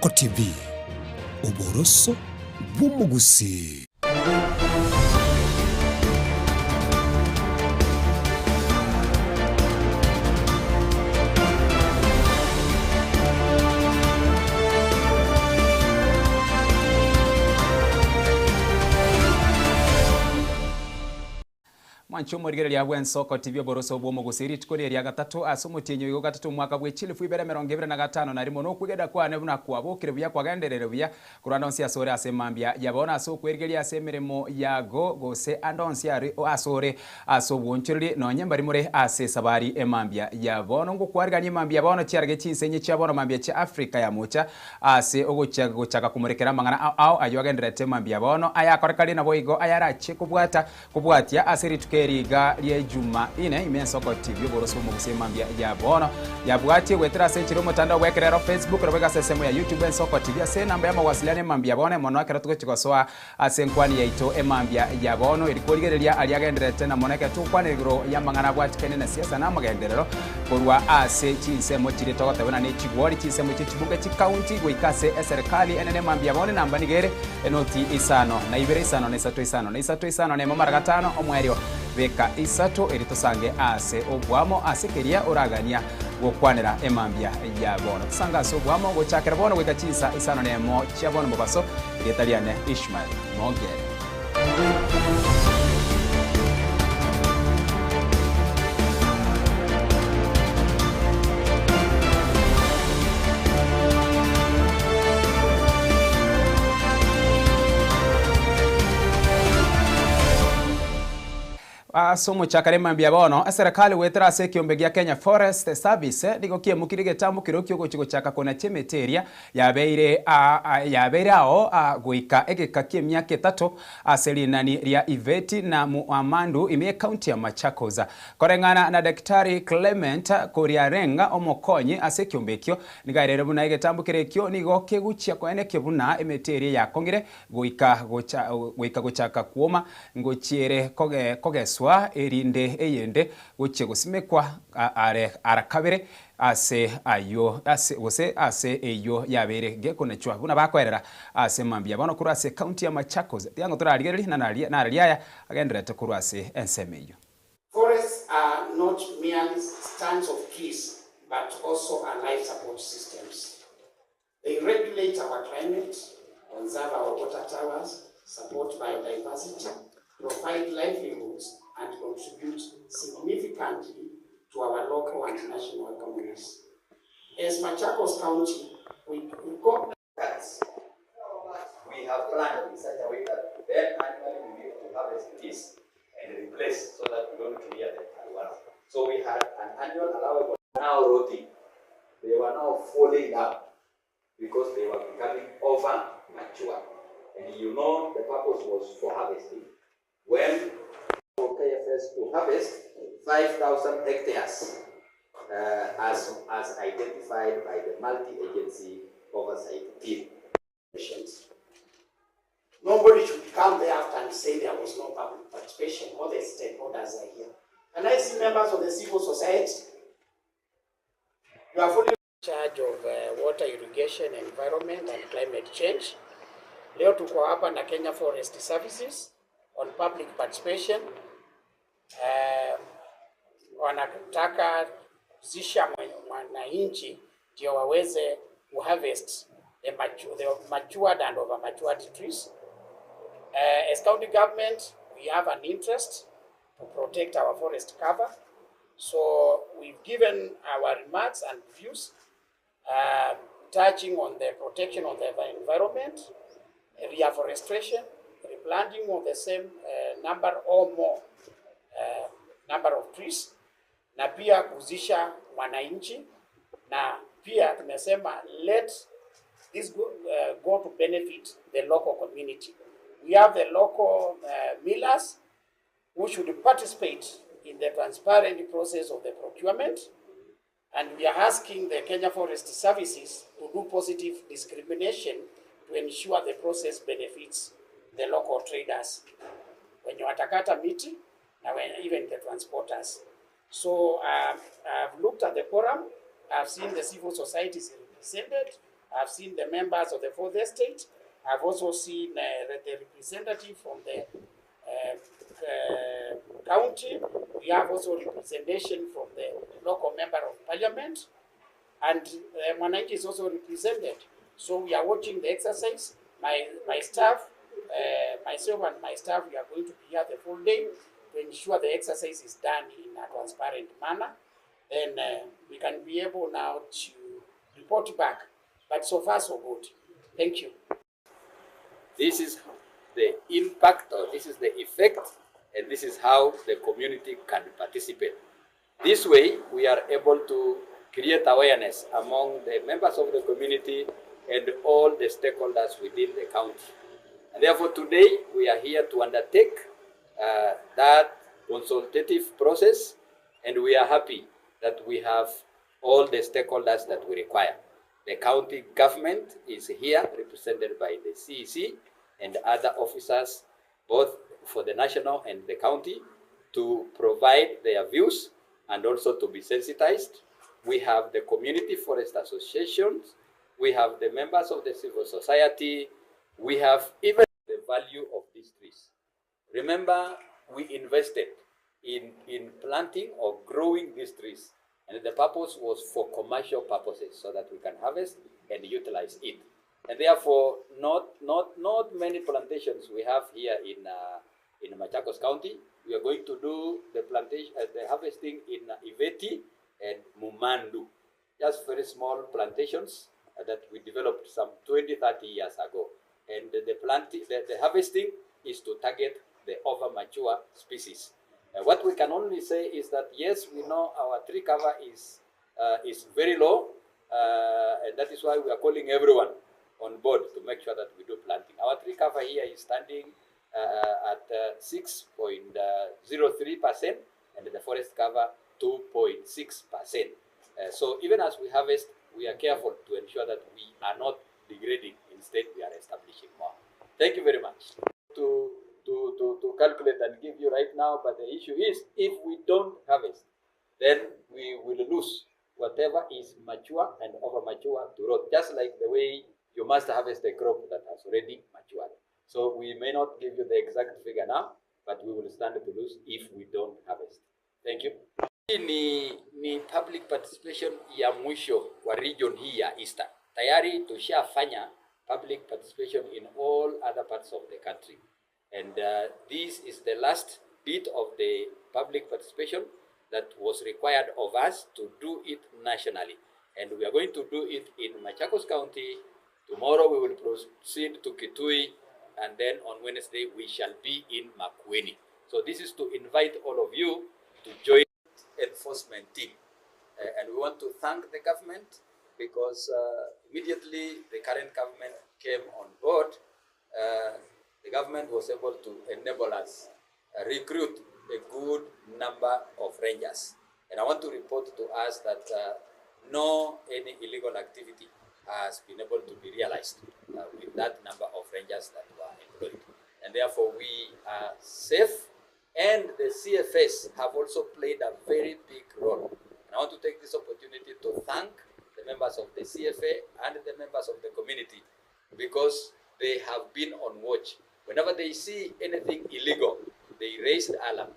Soko TV, uboroso bw'umugusi. Mwanchumo rigereria bwen Soko TV boroso bwo mugusiri tukoreria gatatu asumutinyo igo gatatu mwaka bwe chilifu ibere 2025 na rimo no kwigeda kwa ne buna kwa bokire buya kwa genderere buya kuranda onsi asore asemambia yabona so kwerigeria asemeremo yago gose andonsi ari asore asobwonchiri no nyamba rimure ase sabari emambia yabona ngo kwariganye mambia bono cyarage cyinsenye cyabona mambia cya Afrika ya mucha ase ogochaka kumurekera mangana ao ayogenderete mambia bono ayakorekali nabo igo ayarache kubwatia aseri riga rie juma ine ime Soko TV boroso mu gusema mbia ya bono ya bwati wetera senchiro mutandao wekerero Facebook robega sesemo ya YouTube Soko TV ase namba ya mawasiliano mambia bono mono akera tukochikosoa ase nkwani yaito emambia ya bono irikorigereria aliagenderete na moneke tukwaniriro ya mangana bwati kenene siasa na magenderero korwa ase chinsemo chiri togotabona ne chigwori chinsemo chichibuga chikaunti goikase serikali enene mambia bono namba nigere enoti isano na ibere isano na isato isano ne mamara gatano omwerio beka isato eritosange ase obwamo asekeria uragania gokwanira emambia ya bono tusanga so obwamo gochakera bono gwekachisa isano nemo chia bono mubaso Italiane Ishmael Mogere. Somo chakare mambia bono serikali wetera ase kiombegia Kenya Forest Service digo kiemukirige tamu kirokyo gochigo chaka kona chemeteria yabeire ao goika egekakie myaka 3 aselinani ria Iveti na Muamandu ime county ya Machakos korengana na Daktari Clement Koriarenga omokonyi ase kiombekio nigairere buna egetambu kirekyo nigo keguchia kwene kebuna emeteria ya kongire goika gochaka kuoma ngochiere kogeswa erinde eyende goche gosimekwa arakabere ase ayo ase eyo yabere gekonechwa buna bakwerera ase mambia bono kuru ase county ya Machakos yango turarigereri na aliaya agenderete kuru ase ensemeyo. Forests are not merely stands of trees but also are life support systems. They regulate our climate, conserve our water towers, support biodiversity, provide livelihoods, and contribute significantly to our local and national economies. As Machakos County, we have planned in such a way that then annually we need to harvest this and replace so that we don't clear them at once. So we had an annual allowable now rotting. They were now falling down because they were becoming over mature. And you know the purpose was for harvesting. When KFS to harvest 5,000 hectares as identified by the multi-agency oversight team. Nobody should come there after and say there was no public participation. All the stakeholders are here. And I see members of the civil society. You are fully in charge of water irrigation, environment and climate change. Leo tuko hapa na Kenya Forest Services on public participation. Wanataka kuzisha wananchi ndio waweze kuharvest the matured and over matured trees. As county government, we have an interest to protect our forest cover. So we've given our remarks and views touching on the protection of the environment, reforestation, replanting of the same number or more number of trees, na pia kuzisha wananchi, na pia tumesema let this go to benefit the local community. We have the local millers who should participate in the transparent process of the procurement, and we are asking the Kenya Forest Services to do positive discrimination to ensure the process benefits the local traders when you watakata miti and even the transporters. So I've looked at the quorum, I've seen the civil society is represented, I've seen the members of the fourth estate. I've also seen the representative from the county. We have also representation from the local member of parliament, and Mwananchi is also represented. So we are watching the exercise. My staff, myself and my staff, we are going to be here the full day to ensure the exercise is done in a transparent manner. Then we can be able now to report back. But so far, so good. Thank you. This is the impact, or this is the effect, and this is how the community can participate. This way, we are able to create awareness among the members of the community and all the stakeholders within the county. And therefore, today, we are here to undertake that consultative process, and we are happy that we have all the stakeholders that we require. The county government is here, represented by the CEC and other officers, both for the national and the county, to provide their views and also to be sensitized. We have the community forest associations, we have the members of the civil society, we have even the value of these trees. Remember, we invested in planting or growing these trees, and the purpose was for commercial purposes, so that we can harvest and utilize it. And therefore, not many plantations we have here in Machakos County. We are going to do the plantation, the harvesting in Iveti and Mumandu, just very small plantations that we developed some 20-30 years ago. And the harvesting is to target the over mature species. What we can only say is that yes, we know our tree cover is very low, and that is why we are calling everyone on board to make sure that we do planting. Our tree cover here is standing at 6.03%, and the forest cover 2.6%. So even as we harvest, we are careful to ensure that we are not degrading. Instead, we are establishing more. Thank you very much. To calculate and give you right now, but the issue is, if we don't harvest, then we will lose whatever is mature and over mature to rot, just like the way you must harvest a crop that has already matured. So we may not give you the exact figure now, but we will stand to lose if we don't harvest. Thank you. Ni public participation ya mwisho kwa region hii ya Eastern. Tayari tushafanya public participation in all other parts of the country. And this is the last bit of the public participation that was required of us to do it nationally. And we are going to do it in Machakos County. Tomorrow we will proceed to Kitui, and then on Wednesday we shall be in Makueni. So this is to invite all of you to join the enforcement team. And we want to thank the government because immediately the current government came on board. The government was able to enable us recruit a good number of rangers. And I want to report to us that no any illegal activity has been able to be realized with that number of rangers that were employed. And therefore we are safe, and the CFS have also played a very big role. And I want to take this opportunity to thank the members of the CFA and the members of the community, because they have been on watch. Whenever they see anything illegal, they raise the alarm.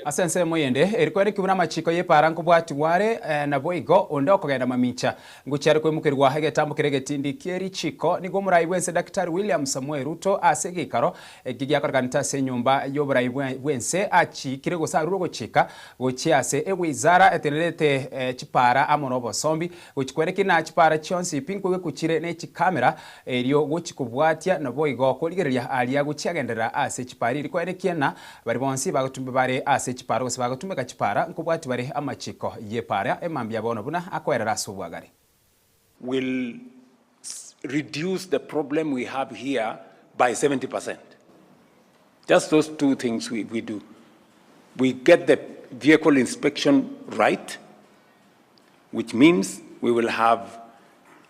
Asense moyende erikwere kibuna machiko ye paranko bwati ware na boigo ondo kogenda mamicha ngucyari kwemukirwa hagetambo kiregetindi kieri chiko nigo murai bwense Dr. William Samuel Ruto asegikaro gigi akorganita se nyumba yoburai bwense achi kirego saruro gochika gochiase ewizara etenelete chipara amono bosombi gochikwereki na chipara chonsi pinkwe kuchire ne chikamera eriyo gochikubwatia na boigo koligereria alia gochiagendera ase chipari rikwerekiena bari bonsi bagutumba ase chiparo sibagotumeka chipara nkubwati bari amachiko yepara emambya bono buna akwerera subwagari will reduce the problem we have here by 70%. Just those two things we do. We get the vehicle inspection right, which means we will have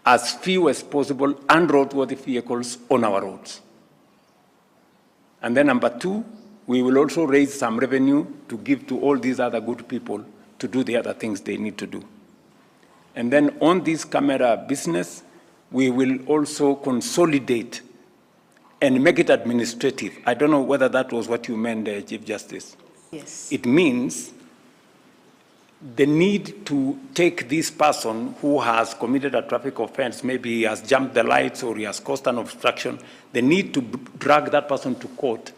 as few as possible unroadworthy vehicles on our roads. And then number two, we will also raise some revenue to give to all these other good people to do the other things they need to do. And then on this camera business, we will also consolidate and make it administrative. I don't know whether that was what you meant, Chief Justice. Yes. It means the need to take this person who has committed a traffic offense, maybe he has jumped the lights or he has caused an obstruction, the need to drag that person to court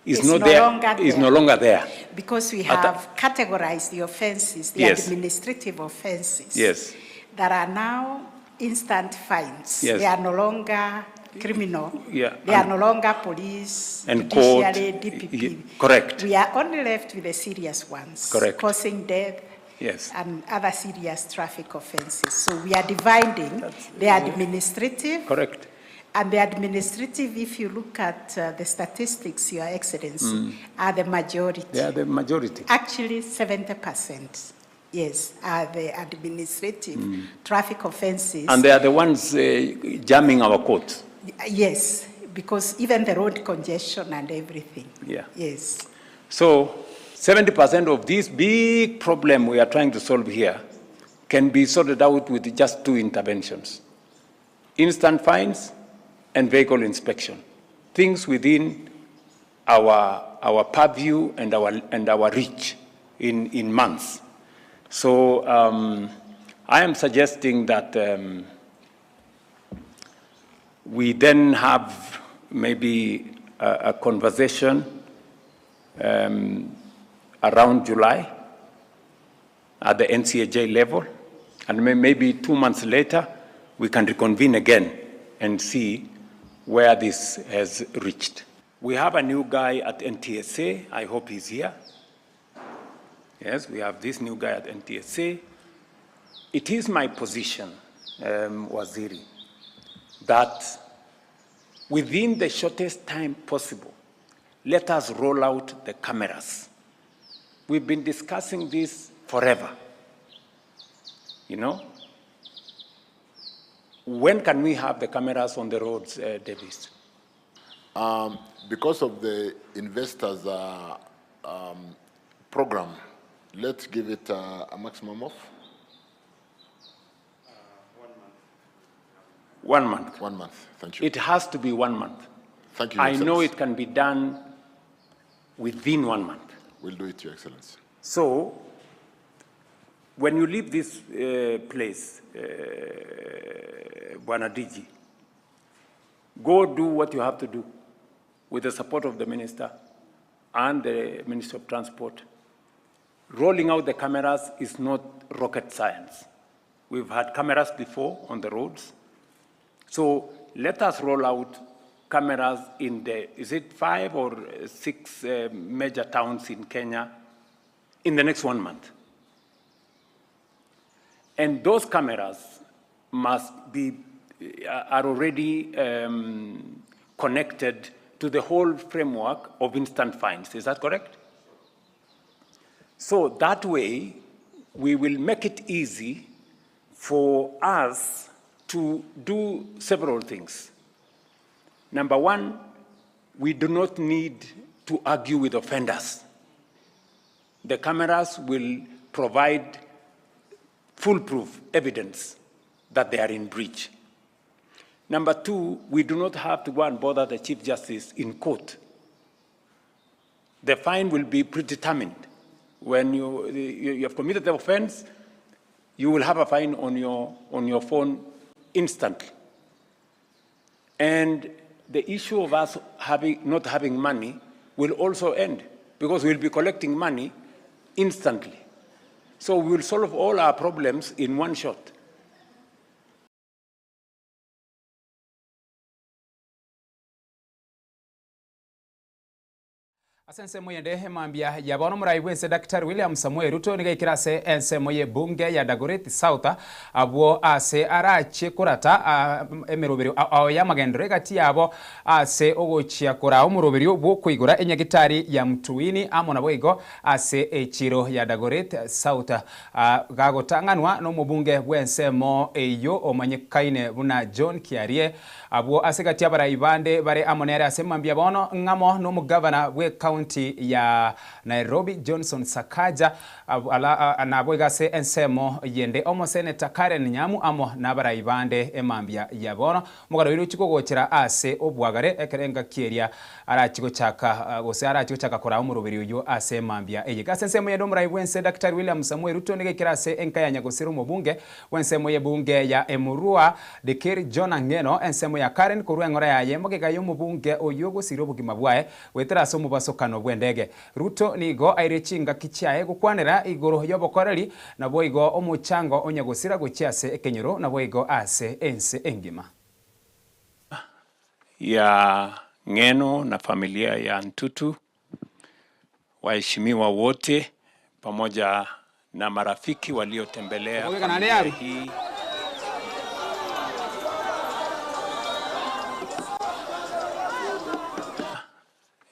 is no longer there. Because we have categorized the offenses, the Yes. administrative offenses. Yes. That are now instant fines. Yes. They are no longer criminal. Yeah, They are no longer police, and court. judiciary, DPP. Correct. We are only left with the serious ones. Correct. Causing death. Yes. And other serious traffic offenses. So we are dividing the administrative. Correct. And the administrative, if you look at the statistics, Your Excellency, are the majority. They are the majority. Actually, 70%, yes, are the administrative traffic offenses. And they are the ones jamming our courts. Yes, because even the road congestion and everything. Yeah. Yes. So 70% of this big problem we are trying to solve here can be sorted out with just two interventions: instant fines and vehicle inspection. Things within our purview and our reach in months. So I am suggesting that we then have maybe a conversation around July at the NCAJ level, and maybe 2 months later we can reconvene again and see where this has reached. We have a new guy at NTSA. I hope he's here. Yes, we have this new guy at NTSA. It is my position, Waziri, that within the shortest time possible, let us roll out the cameras. We've been discussing this forever. You know? When can we have the cameras on the roads, Davis? Because of the investors program, let's give it a maximum of 1 month. 1 month. Thank you. It has to be 1 month. Thank you, Your I know Excellency. it can be done within 1 month. We'll do it, Your Excellency. So, when you leave this place, Bwana DG, go do what you have to do with the support of the minister and the Minister of Transport. Rolling out the cameras is not rocket science. We've had cameras before on the roads. So let us roll out cameras in the, is it 5 or 6 major towns in Kenya in the next 1 month. And those cameras must be, are already connected to the whole framework of instant fines. Is that correct? So that way, we will make it easy for us to do several things. Number one, we do not need to argue with offenders. The cameras will provide foolproof evidence that they are in breach. Number two, we do not have to go and bother the Chief Justice in court. The fine will be predetermined. When you have committed the offense, you will have a fine on your phone instantly. And the issue of us not having money will also end, because we'll be collecting money instantly. So we will solve all our problems in one shot. Asensemo yende hemambia yabono murai wense Dr. William Samuel Ruto niga ikirase ensemo ye bunge ya Dagoretti South abo ase arache kurata emerobero ya magendere gati yabo ase ogochia kora umurobero bwo kuigura enyagitari ya Mtuini amona boigo ase echiro ya Dagoretti South gagotanganwa no mubunge bwensemo eyo omanyekaine buna John Kiarie abo ase gati abara ibande bare amonere ase mambia bono ngamo no mugavana bwe kaunti ya Nairobi Johnson Sakaja nabo igase ensemo yende omo Senator Karen Nyamu amo nabara ibande emambia yabono mugaro iru chiko gochera ase obwagare ekerenga kieria arachiko chaka gose arachiko chaka kora umurubiri uyo ase emambia eye gase ensemo yendo murai wense Dr. William Samuel Ruto nige kirase enkaya nyagosiru mubunge wensemo ye bunge ya Emurua Dekeri John Ngeno ensemo ya Karen kurwengora ya yemo gegayo mubunge oyo gosiro bugima bwae wetera so mubasokano bwendege Ruto nigo airechinga kichae gukwanera igoro yobokoreri nabo igo omuchango onyagosira gochiase ekenyero nabo igo ase ense engima ya Ngeno na familia ya Ntutu, waheshimiwa wote pamoja na marafiki waliotembelea familia hii.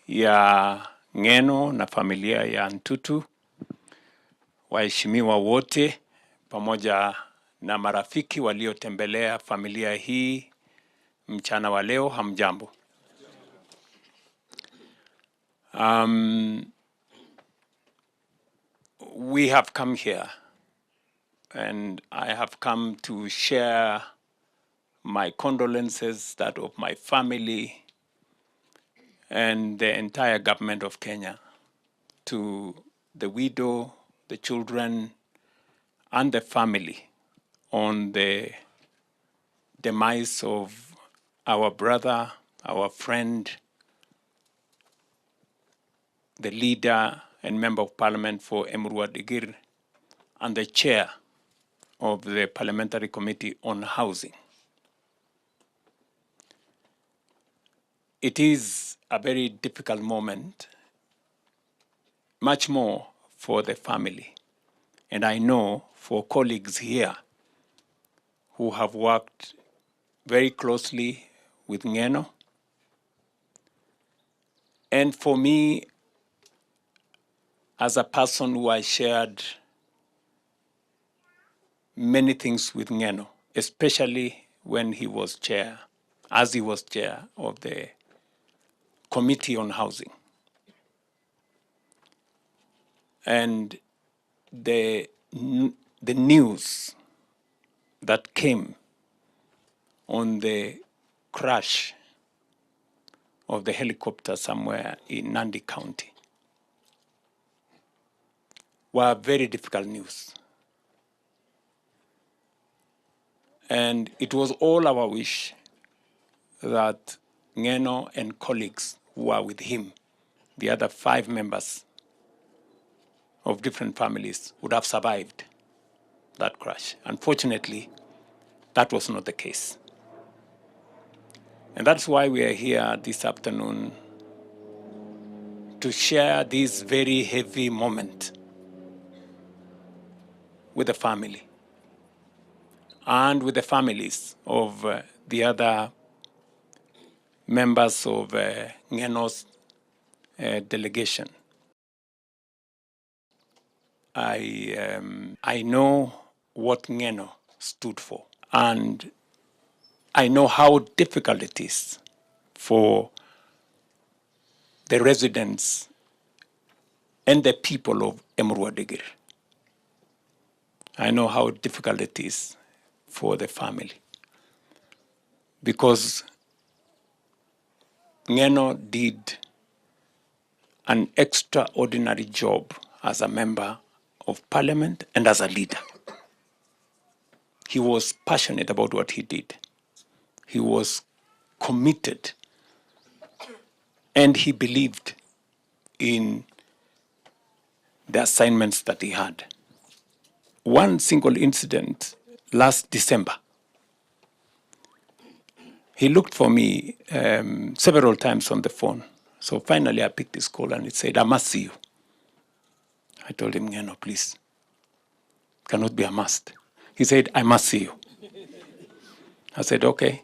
Ya Ngeno na familia ya Ntutu, waheshimiwa wote pamoja na marafiki waliotembelea familia hii mchana wa leo, hamjambo. We have come here and I have come to share my condolences, that of my family and the entire government of Kenya, to the widow, the children, and the family on the demise of our brother, our friend, the leader and member of parliament for Emurua Dikirr, and the chair of the Parliamentary Committee on Housing. It is a very difficult moment, much more for the family. And I know for colleagues here who have worked very closely with Ngeno, and for me, as a person who I shared many things with Ngeno, especially when he was chair, as he was chair of the Committee on Housing. And the news that came on the crash of the helicopter somewhere in Nandi County were very difficult news. And it was all our wish that Ngeno and colleagues who were with him, the other 5 members of different families, would have survived that crash. Unfortunately, that was not the case. And that's why we are here this afternoon to share this very heavy moment with the family and with the families of the other members of Ngeno's delegation. I know what Ngeno stood for, and I know how difficult it is for the residents and the people of Emurua Dikirr. I know how difficult it is for the family, because Ngeno did an extraordinary job as a member of parliament and as a leader. He was passionate about what he did. He was committed, and he believed in the assignments that he had. One single incident last December, he looked for me several times on the phone. So finally I picked his call and he said, "I must see you." I told him, "Ngeno, please, it cannot be a must." He said, "I must see you." I said, "Okay."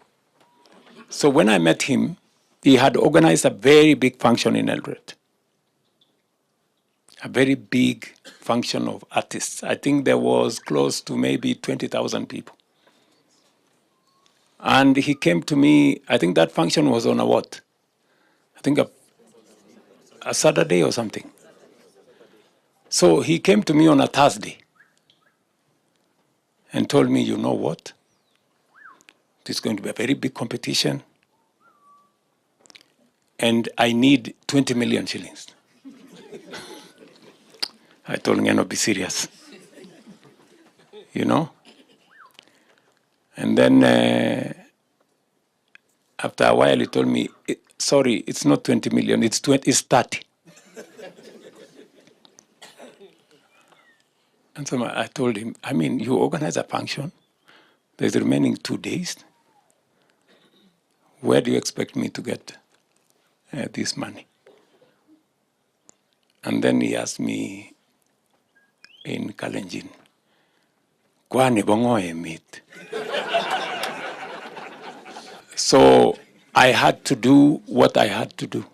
So when I met him, he had organized a very big function in Eldoret, a very big function of artists. I think there was close to maybe 20,000 people. And he came to me, I think that function was on a what? I think a Saturday or something. So he came to me on a Thursday and told me, you know what? This is going to be a very big competition, and I need 20 million shillings. I told him, be serious. You know? And then after a while, he told me, sorry, it's not 20 million, it's 30. And so I told him, I mean, you organize a function, there's the remaining 2 days. Where do you expect me to get this money? And then he asked me in Kalenjin, kwani bongoe meet? So I had to do what I had to do.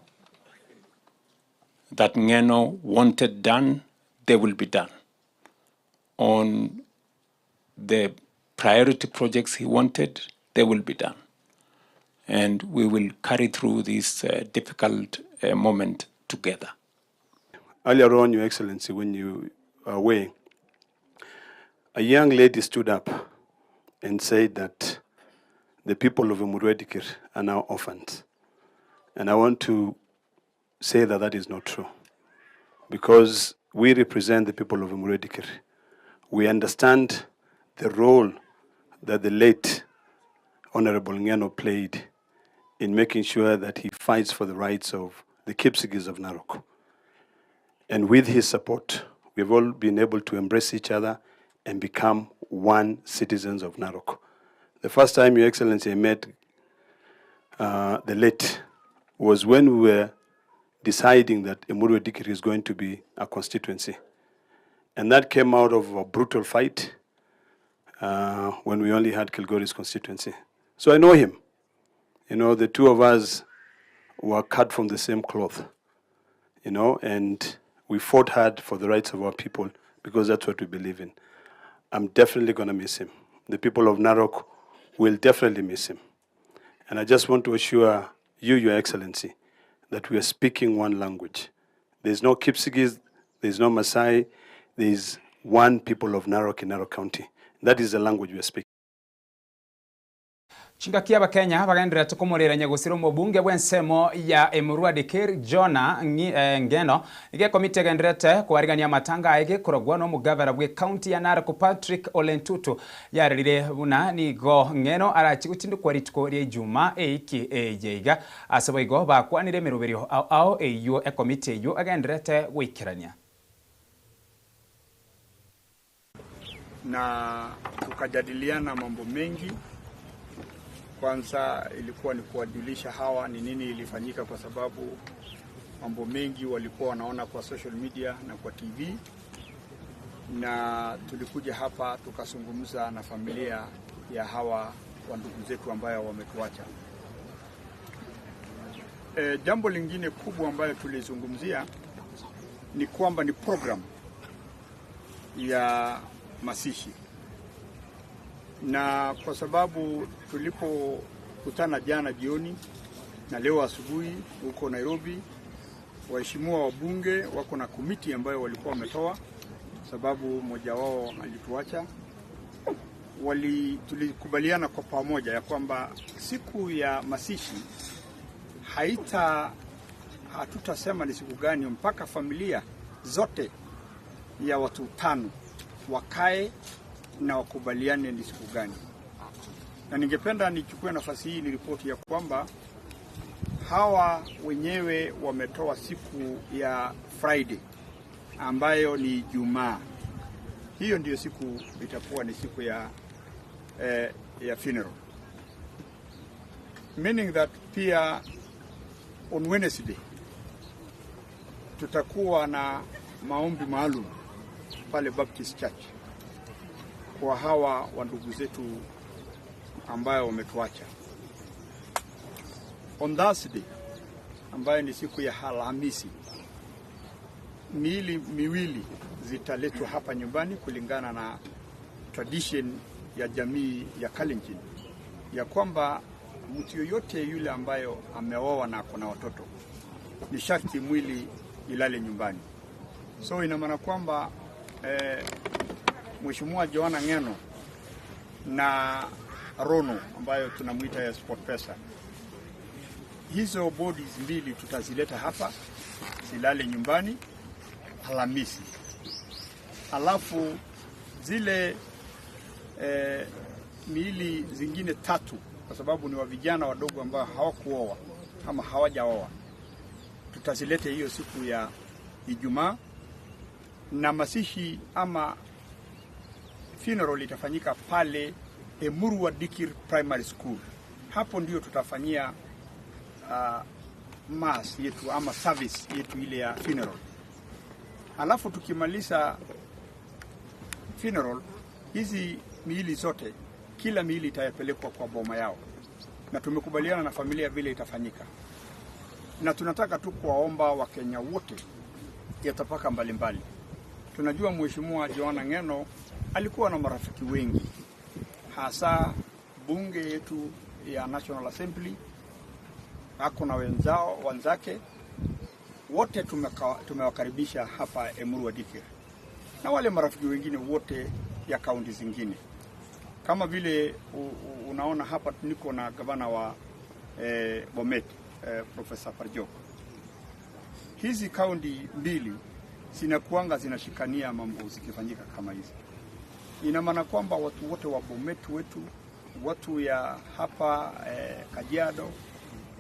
That Ngeno wanted done, they will be done. On the priority projects he wanted, they will be done. And we will carry through this difficult moment together. Earlier on, Your Excellency, when you were away, a young lady stood up and said that the people of Emurua Dikirr are now orphans. And I want to say that that is not true, because we represent the people of Emurua Dikirr. We understand the role that the late Honorable Ngeno played in making sure that he fights for the rights of the Kipsigis of Narok. And with his support, we've all been able to embrace each other and become one citizens of Narok. The first time, Your Excellency, I met the late was when we were deciding that Emurua Dikirr is going to be a constituency. And that came out of a brutal fight when we only had Kilgoris constituency. So I know him. You know, the two of us were cut from the same cloth, you know, and we fought hard for the rights of our people because that's what we believe in. I'm definitely going to miss him. The people of Narok will definitely miss him. And I just want to assure you, Your Excellency, that we are speaking one language. There's no Kipsigis, there's no Maasai, there's one people of Narok in Narok County. That is the language we are speaking. Chingakia Bakenya bagendera tukumurira nyagusiro mubunge bwensemo ya Emurua Dikirr Jona Ngeno ige komite gendrete kwarigania matanga aige kurogwa no mugavana bwe county ya Narok Patrick Ole Ntutu yarire buna nigo Ngeno arachigutindu kwaritiko rie juma eiki ejeiga asabo igo bakwanire miruberio ao eyo komite yo agendrete gwikirania na tukajadiliana mambo mengi. Kwanza ilikuwa ni kuwajulisha hawa ni nini ilifanyika, kwa sababu mambo mengi walikuwa wanaona kwa social media na kwa TV, na tulikuja hapa tukazungumza na familia ya hawa wandugu zetu ambayo wametuacha. Jambo lingine kubwa ambayo tulizungumzia ni kwamba ni program ya masishi, na kwa sababu tulipokutana jana jioni na leo asubuhi huko Nairobi, waheshimiwa wabunge wako na komiti ambayo walikuwa wametoa, sababu mmoja wao alituacha. Tulikubaliana kwa pamoja ya kwamba siku ya masishi hatutasema ni siku gani mpaka familia zote ya watu 5 wakae na wakubaliane ni siku gani. Na ningependa nichukue nafasi hii ni ripoti ya kwamba hawa wenyewe wametoa siku ya Friday ambayo ni Ijumaa. Hiyo ndiyo siku itakuwa ni siku ya funeral. Meaning that pia on Wednesday tutakuwa na maombi maalum pale Baptist Church kwa hawa wandugu zetu ambayo wametuacha. On Thursday ambayo ni siku ya Alhamisi, miili miwili zitaletwa hapa nyumbani kulingana na tradition ya jamii ya Kalenjin, ya kwamba mtu yoyote yule ambayo ameoa na kuna watoto ni sharti mwili ilale nyumbani. So ina maana kwamba Mheshimiwa Joanna Ng'eno na Rono ambayo tunamuita ya SportPesa, hizo bodies mbili tutazileta hapa zilale nyumbani Alhamisi. Alafu zile miili zingine 3, kwa sababu ni wa vijana wadogo ambao hawakuoa ama hawajaoa, tutazilete hiyo siku ya Ijumaa, na masishi ama funeral itafanyika pale Emurua Dikir Primary School. Hapo ndio tutafanyia mass yetu ama service yetu ile ya funeral. Alafu tukimaliza funeral, hizi miili zote, kila miili itapelekwa kwa boma yao, na tumekubaliana na familia vile itafanyika. Na tunataka tu kuwaomba Wakenya wote ya tabaka mbalimbali. Tunajua Mheshimiwa Joanna Ng'eno alikuwa na marafiki wengi, hasa bunge yetu ya National Assembly, ako na wenzake wote tumewakaribisha hapa Emurua Dikir, na wale marafiki wengine wote ya kaunti zingine. Kama vile unaona hapa niko na gavana wa Bomet, Professor Parjok. Hizi kaunti mbili zinakuanga zinashikania mambo zikifanyika kama hizi. Ina maana kwamba watu wote wa Bomet wetu, watu ya hapa Kajiado,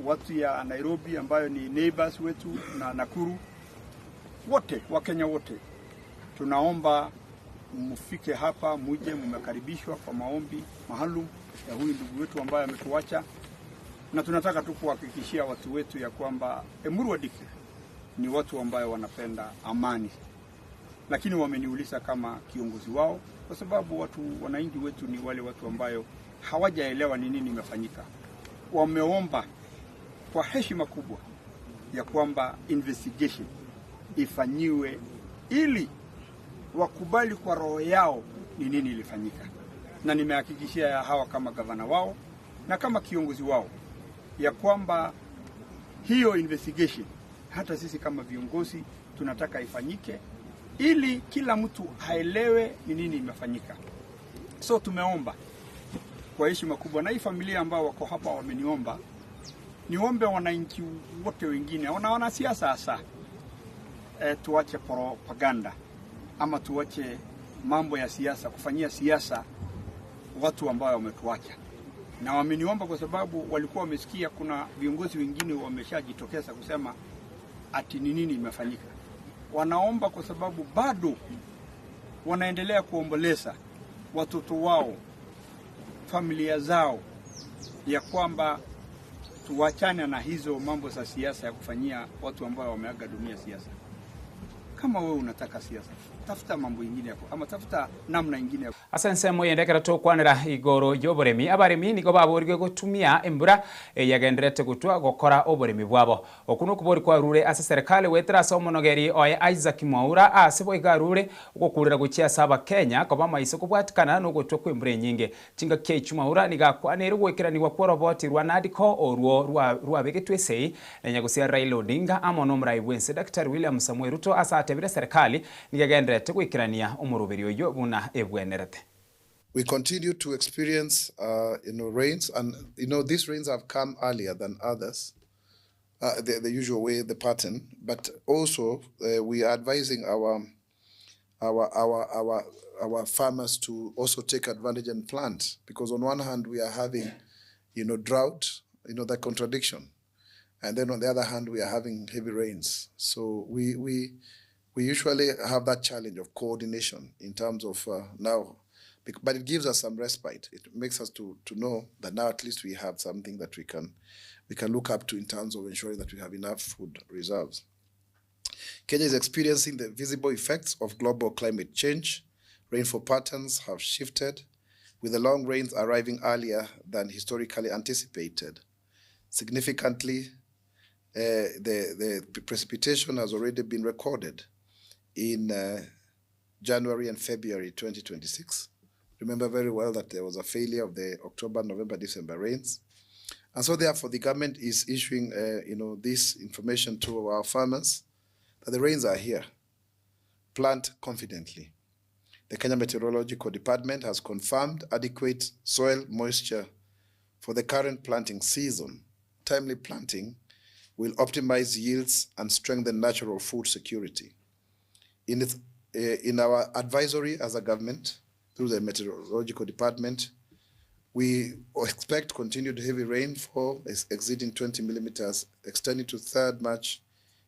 watu ya Nairobi ambayo ni neighbors wetu na Nakuru, wote Wakenya wote tunaomba mufike hapa, muje, mmekaribishwa kwa maombi maalum ya huyu ndugu wetu ambaye ametuacha. Na tunataka tu kuhakikishia watu wetu ya kwamba Emurua Dikir ni watu ambao wanapenda amani, lakini wameniuliza kama kiongozi wao, kwa sababu wananchi wetu ni wale watu ambao hawajaelewa ni nini imefanyika. Wameomba kwa heshima kubwa ya kwamba investigation ifanyiwe ili wakubali kwa roho yao ni nini ilifanyika. Na nimehakikishia hawa kama gavana wao na kama kiongozi wao ya kwamba hiyo investigation hata sisi kama viongozi tunataka ifanyike ili kila mtu aelewe ni nini imefanyika. So tumeomba kwa heshima kubwa, na hii familia ambao wako hapa wameniomba niombe wananchi wote wengine, wanasiasa hasa, tuache propaganda ama tuache mambo ya siasa, kufanyia siasa watu ambao wametuacha. Na wameniomba kwa sababu walikuwa wamesikia kuna viongozi wengine wameshajitokeza kusema ati ni nini imefanyika. Wanaomba kwa sababu bado wanaendelea kuomboleza watoto wao, familia zao, ya kwamba tuachane na hizo mambo za siasa ya kufanyia watu ambao wameaga dunia siasa. Kama wewe unataka siasa, tafuta mambo ingine yako ama tafuta namna ingine yako. Asense moyendekera to kwanira igoro yoboremi abaremi nigo baborwe gutumia embura yagenderete gutwa gukora oboremi bwabo okuno kubori kwa rure ase serikali wetera somonogeri oye Isaac Mwaura asebo igarure gukurira guchia saba Kenya koba maiso kubwatikana no gutwa kwembure nyinge chinga Kechu Mwaura nigakwanira gwekirani gwa koroboti rwa nadiko orwo rwa begetwese nenya gusia Raila Odinga amono mrai wense Dr. William Samuel Ruto asatebire serikali nigagenderete gwikirania umurubiri oyo buna ebwenerete. We continue to experience, rains, and these rains have come earlier than others, the usual way, the pattern. But also, we are advising our farmers to also take advantage and plant, because on one hand we are having, drought, that contradiction, and then on the other hand we are having heavy rains. So we usually have that challenge of coordination in terms of now. But it gives us some respite. It makes us to know that now at least we have something that we can look up to in terms of ensuring that we have enough food reserves. Kenya is experiencing the visible effects of global climate change. Rainfall patterns have shifted, with the long rains arriving earlier than historically anticipated. Significantly, the precipitation has already been recorded in January and February 2026. Remember very well that there was a failure of the October, November, December rains. And so therefore the government is issuing, this information to our farmers that the rains are here. Plant confidently. The Kenya Meteorological Department has confirmed adequate soil moisture for the current planting season. Timely planting will optimize yields and strengthen natural food security. In our advisory as a government, through the Meteorological Department, we expect continued heavy rainfall exceeding 20 millimeters, extending to 3rd March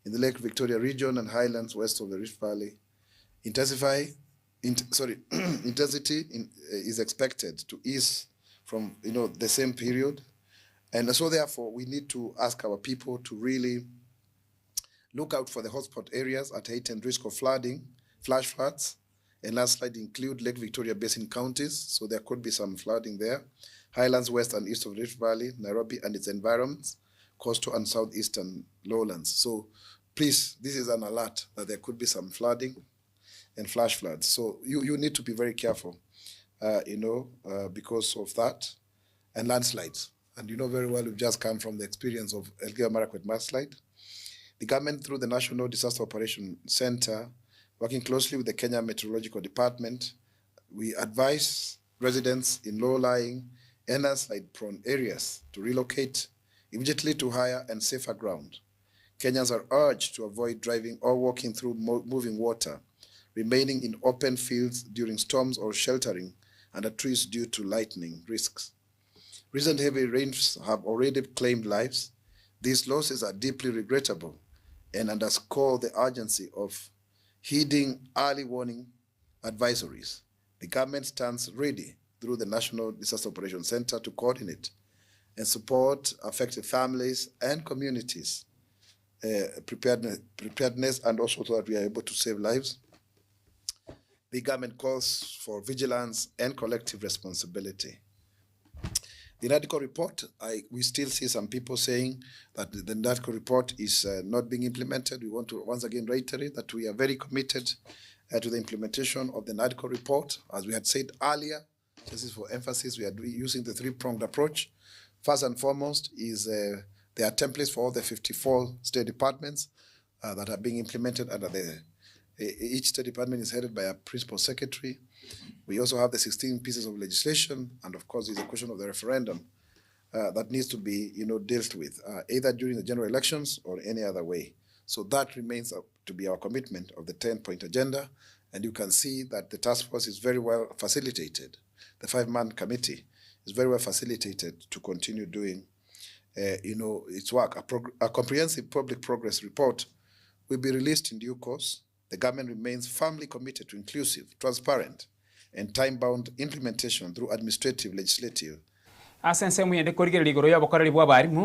in the Lake Victoria region and highlands west of the Rift Valley. Intensity is expected to ease from the same period, and so therefore we need to ask our people to really look out for the hotspot areas at heightened risk of flooding, flash floods, and landslide include Lake Victoria Basin counties, so there could be some flooding there. Highlands west and east of Rift Valley, Nairobi and its environments, coastal and southeastern lowlands. So please, this is an alert that there could be some flooding and flash floods. So you need to be very careful, because of that, and landslides. And you know very well, we've just come from the experience of Elgeyo Marakwet landslide. The government, through the National Disaster Operation Center, working closely with the Kenya Meteorological Department, we advise residents in low-lying and landslide-prone areas to relocate immediately to higher and safer ground. Kenyans are urged to avoid driving or walking through moving water, remaining in open fields during storms, or sheltering under trees due to lightning risks. Recent heavy rains have already claimed lives. These losses are deeply regrettable and underscore the urgency of heeding early warning advisories. The government stands ready through the National Disaster Operations Center to coordinate and support affected families and communities, preparedness, and also so that we are able to save lives. The government calls for vigilance and collective responsibility. The NADCO report, we still see some people saying that the NADCO report is not being implemented. We want to once again reiterate that we are very committed to the implementation of the NADCO report. As we had said earlier, this is for emphasis, we are using the three-pronged approach. First and foremost is there are templates for all the 54 state departments that are being implemented under each state department is headed by a principal secretary. We also have the 16 pieces of legislation, and of course, there's a question of the referendum that needs to be, dealt with, either during the general elections or any other way. So that remains to be our commitment of the 10-point agenda, and you can see that the task force is very well facilitated. The 5-man committee is very well facilitated to continue doing, its work. A comprehensive public progress report will be released in due course. The government remains firmly committed to inclusive, transparent, and time-bound implementation through administrative, legislative, asense muyende korigera igoro yabokoreri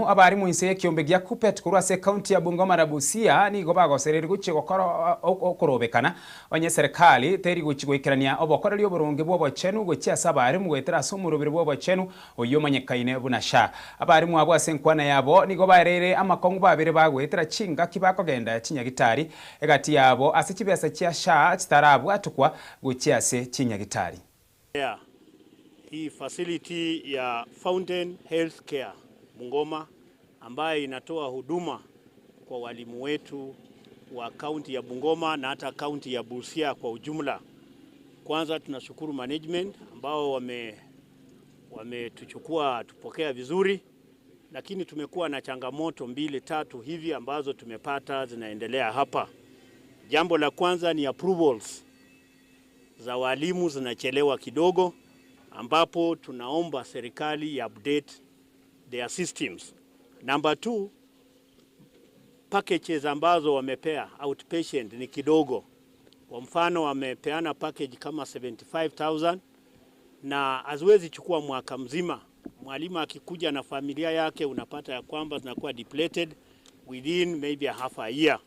abarimu inse kiombe gya Kupet kurwase county ya Bungoma na Busia nigo bagosereri guchi gokoro okorobekana onye serikali teri guchi goikerania obokoreri oburunge bwobochenu gochiasa abarimu gwetera somurubiri bwobochenu oyomanyekaine bunasha abarimu abo asenkwana yabo nigo barere amakongu babire bagwetera chinga kibakogenda chinyagitari egati yabo ase kibesa kya sha kitarabu atukwa gochiase chinyagitari. Hii facility ya Fountain Healthcare Bungoma ambayo inatoa huduma kwa walimu wetu wa kaunti ya Bungoma na hata kaunti ya Busia kwa ujumla. Kwanza tunashukuru management ambao wametuchukua tupokea vizuri, lakini tumekuwa na changamoto 2-3 hivi ambazo tumepata zinaendelea hapa. Jambo la kwanza ni approvals za walimu zinachelewa kidogo, ambapo tunaomba serikali ya update their systems. Number 2, packages ambazo wamepea outpatient ni kidogo. Kwa mfano wamepeana package kama 75,000 na haziwezi chukua mwaka mzima. Mwalimu akikuja na familia yake unapata ya kwamba zinakuwa depleted within maybe a half a year.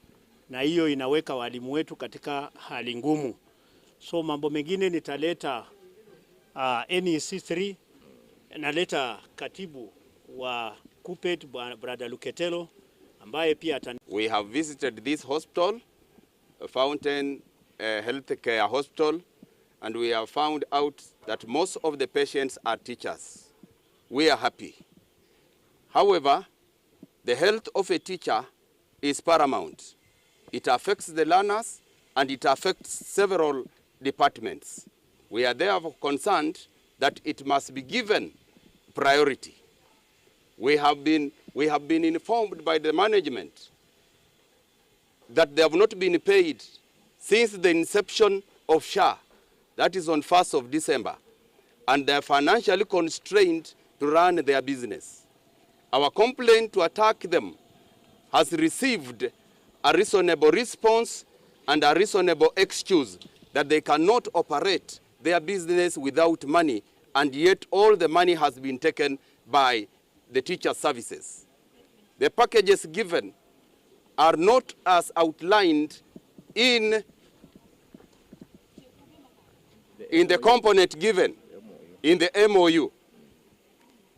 Na hiyo inaweka walimu wetu katika hali ngumu. So mambo mengine nitaleta NEC3 naleta katibu wa Kupet Brother Luketelo ambaye pia We have visited this hospital, Fountain Healthcare Hospital, and we have found out that most of the patients are teachers. We are happy. However, the health of a teacher is paramount. It affects the learners and it affects several departments. We are therefore concerned that it must be given priority. We have been informed by the management that they have not been paid since the inception of SHA, that is on 1st of December, and they are financially constrained to run their business. Our complaint to attack them has received a reasonable response and a reasonable excuse that they cannot operate their business without money, and yet all the money has been taken by the teacher services. The packages given are not as outlined in the component given in the MOU.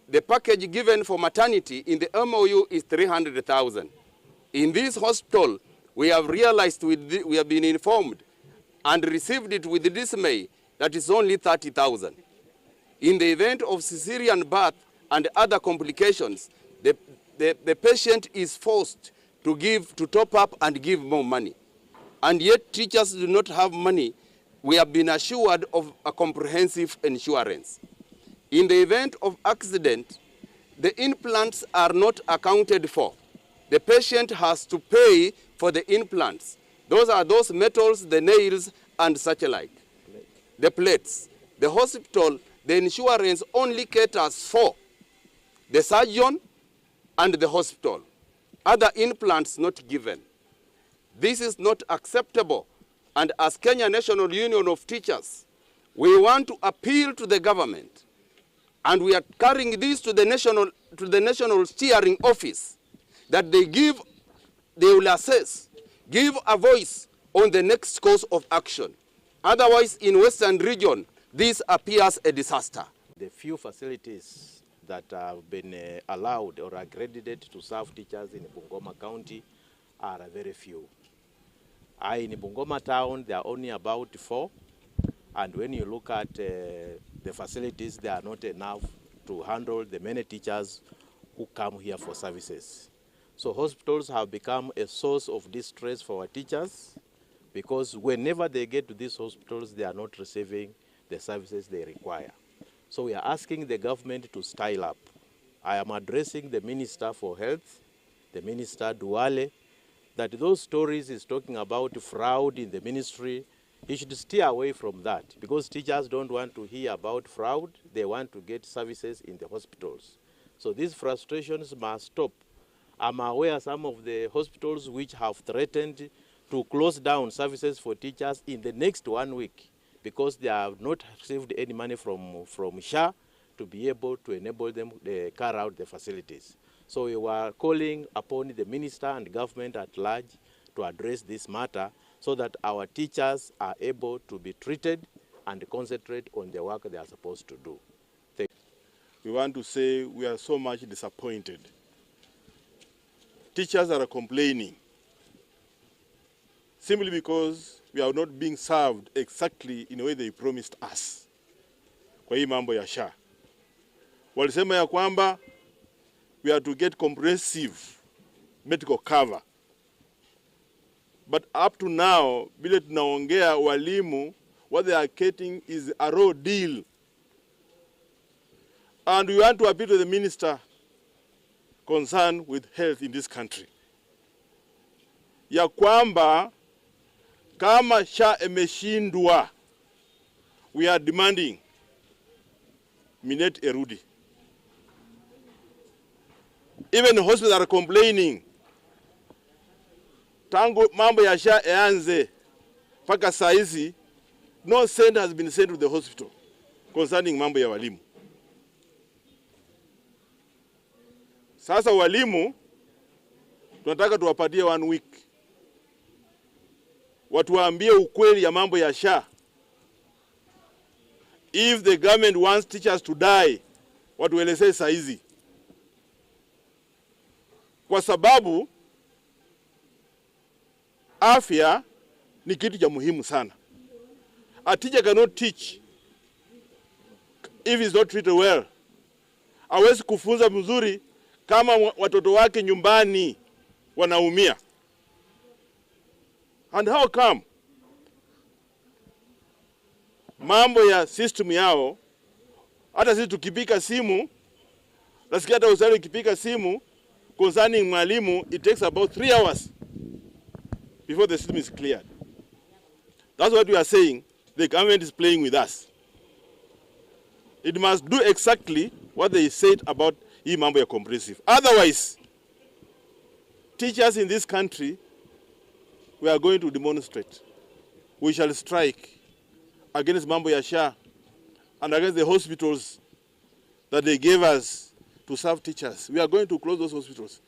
The package given for maternity in the MOU is 300,000. In this hospital, we have realized, we have been informed and received it with dismay that is only 30,000. In the event of cesarean birth and other complications, the patient is forced to top up and give more money. And yet teachers do not have money. We have been assured of a comprehensive insurance. In the event of accident, the implants are not accounted for. The patient has to pay for the implants. Those are those metals, the nails, and such like. The plates. The hospital, the insurance only caters for the surgeon and the hospital. Other implants not given. This is not acceptable. And as Kenya National Union of Teachers, we want to appeal to the government, and we are carrying this to the national steering office, that they will assess, give a voice on the next course of action. Otherwise, in Western region, this appears a disaster. The few facilities that have been allowed or accredited to serve teachers in Bungoma County are very few. In Bungoma town, there are only about 4, and when you look at the facilities, they are not enough to handle the many teachers who come here for services. So hospitals have become a source of distress for our teachers, because whenever they get to these hospitals, they are not receiving the services they require. So we are asking the government to style up. I am addressing the Minister for Health, the Minister Duale, that those stories is talking about fraud in the ministry, he should steer away from that, because teachers don't want to hear about fraud, they want to get services in the hospitals. So these frustrations must stop. I'm aware some of the hospitals which have threatened to close down services for teachers in the next 1 week, because they have not received any money from SHA to be able to enable them to carry out the facilities. So we were calling upon the minister and government at large to address this matter so that our teachers are able to be treated and concentrate on the work they are supposed to do. Thank you. We want to say we are so much disappointed. Teachers are complaining simply because we are not being served exactly in a way they promised us. Kwa hii mambo ya SHA. Walisema ya kwamba we are to get comprehensive medical cover. But up to now, bila tunaongea walimu, what they are getting is a raw deal. And we want to appeal to the minister concerned with health in this country, ya kwamba kama SHA imeshindwa, we are demanding Minet Erudi. Even the hospitals are complaining. Tangu mambo ya SHA eanze paka saizi, no cent has been sent to the hospital concerning mambo ya walimu. Sasa walimu tunataka tuwapatie 1 week. Watuambie ukweli ya mambo ya SHA. If the government wants teachers to die, watueleze saizi. Kwa sababu afya ni kitu cha muhimu sana. A teacher cannot teach if he's not treated well. Hawezi kufunza mzuri kama watoto wake nyumbani wanaumia. And how come? Mambo ya system yao, hata sisi tukipika simu, nasikia hata usali ukipika simu concerning mwalimu, it takes about 3 hours before the system is cleared. That's what we are saying. The government is playing with us. It must do exactly what they said about hii mambo ya comprehensive. Otherwise, teachers in this country, we are going to demonstrate. We shall strike against mambo ya SHA and against the hospitals that they gave us to serve teachers. We are going to close those hospitals.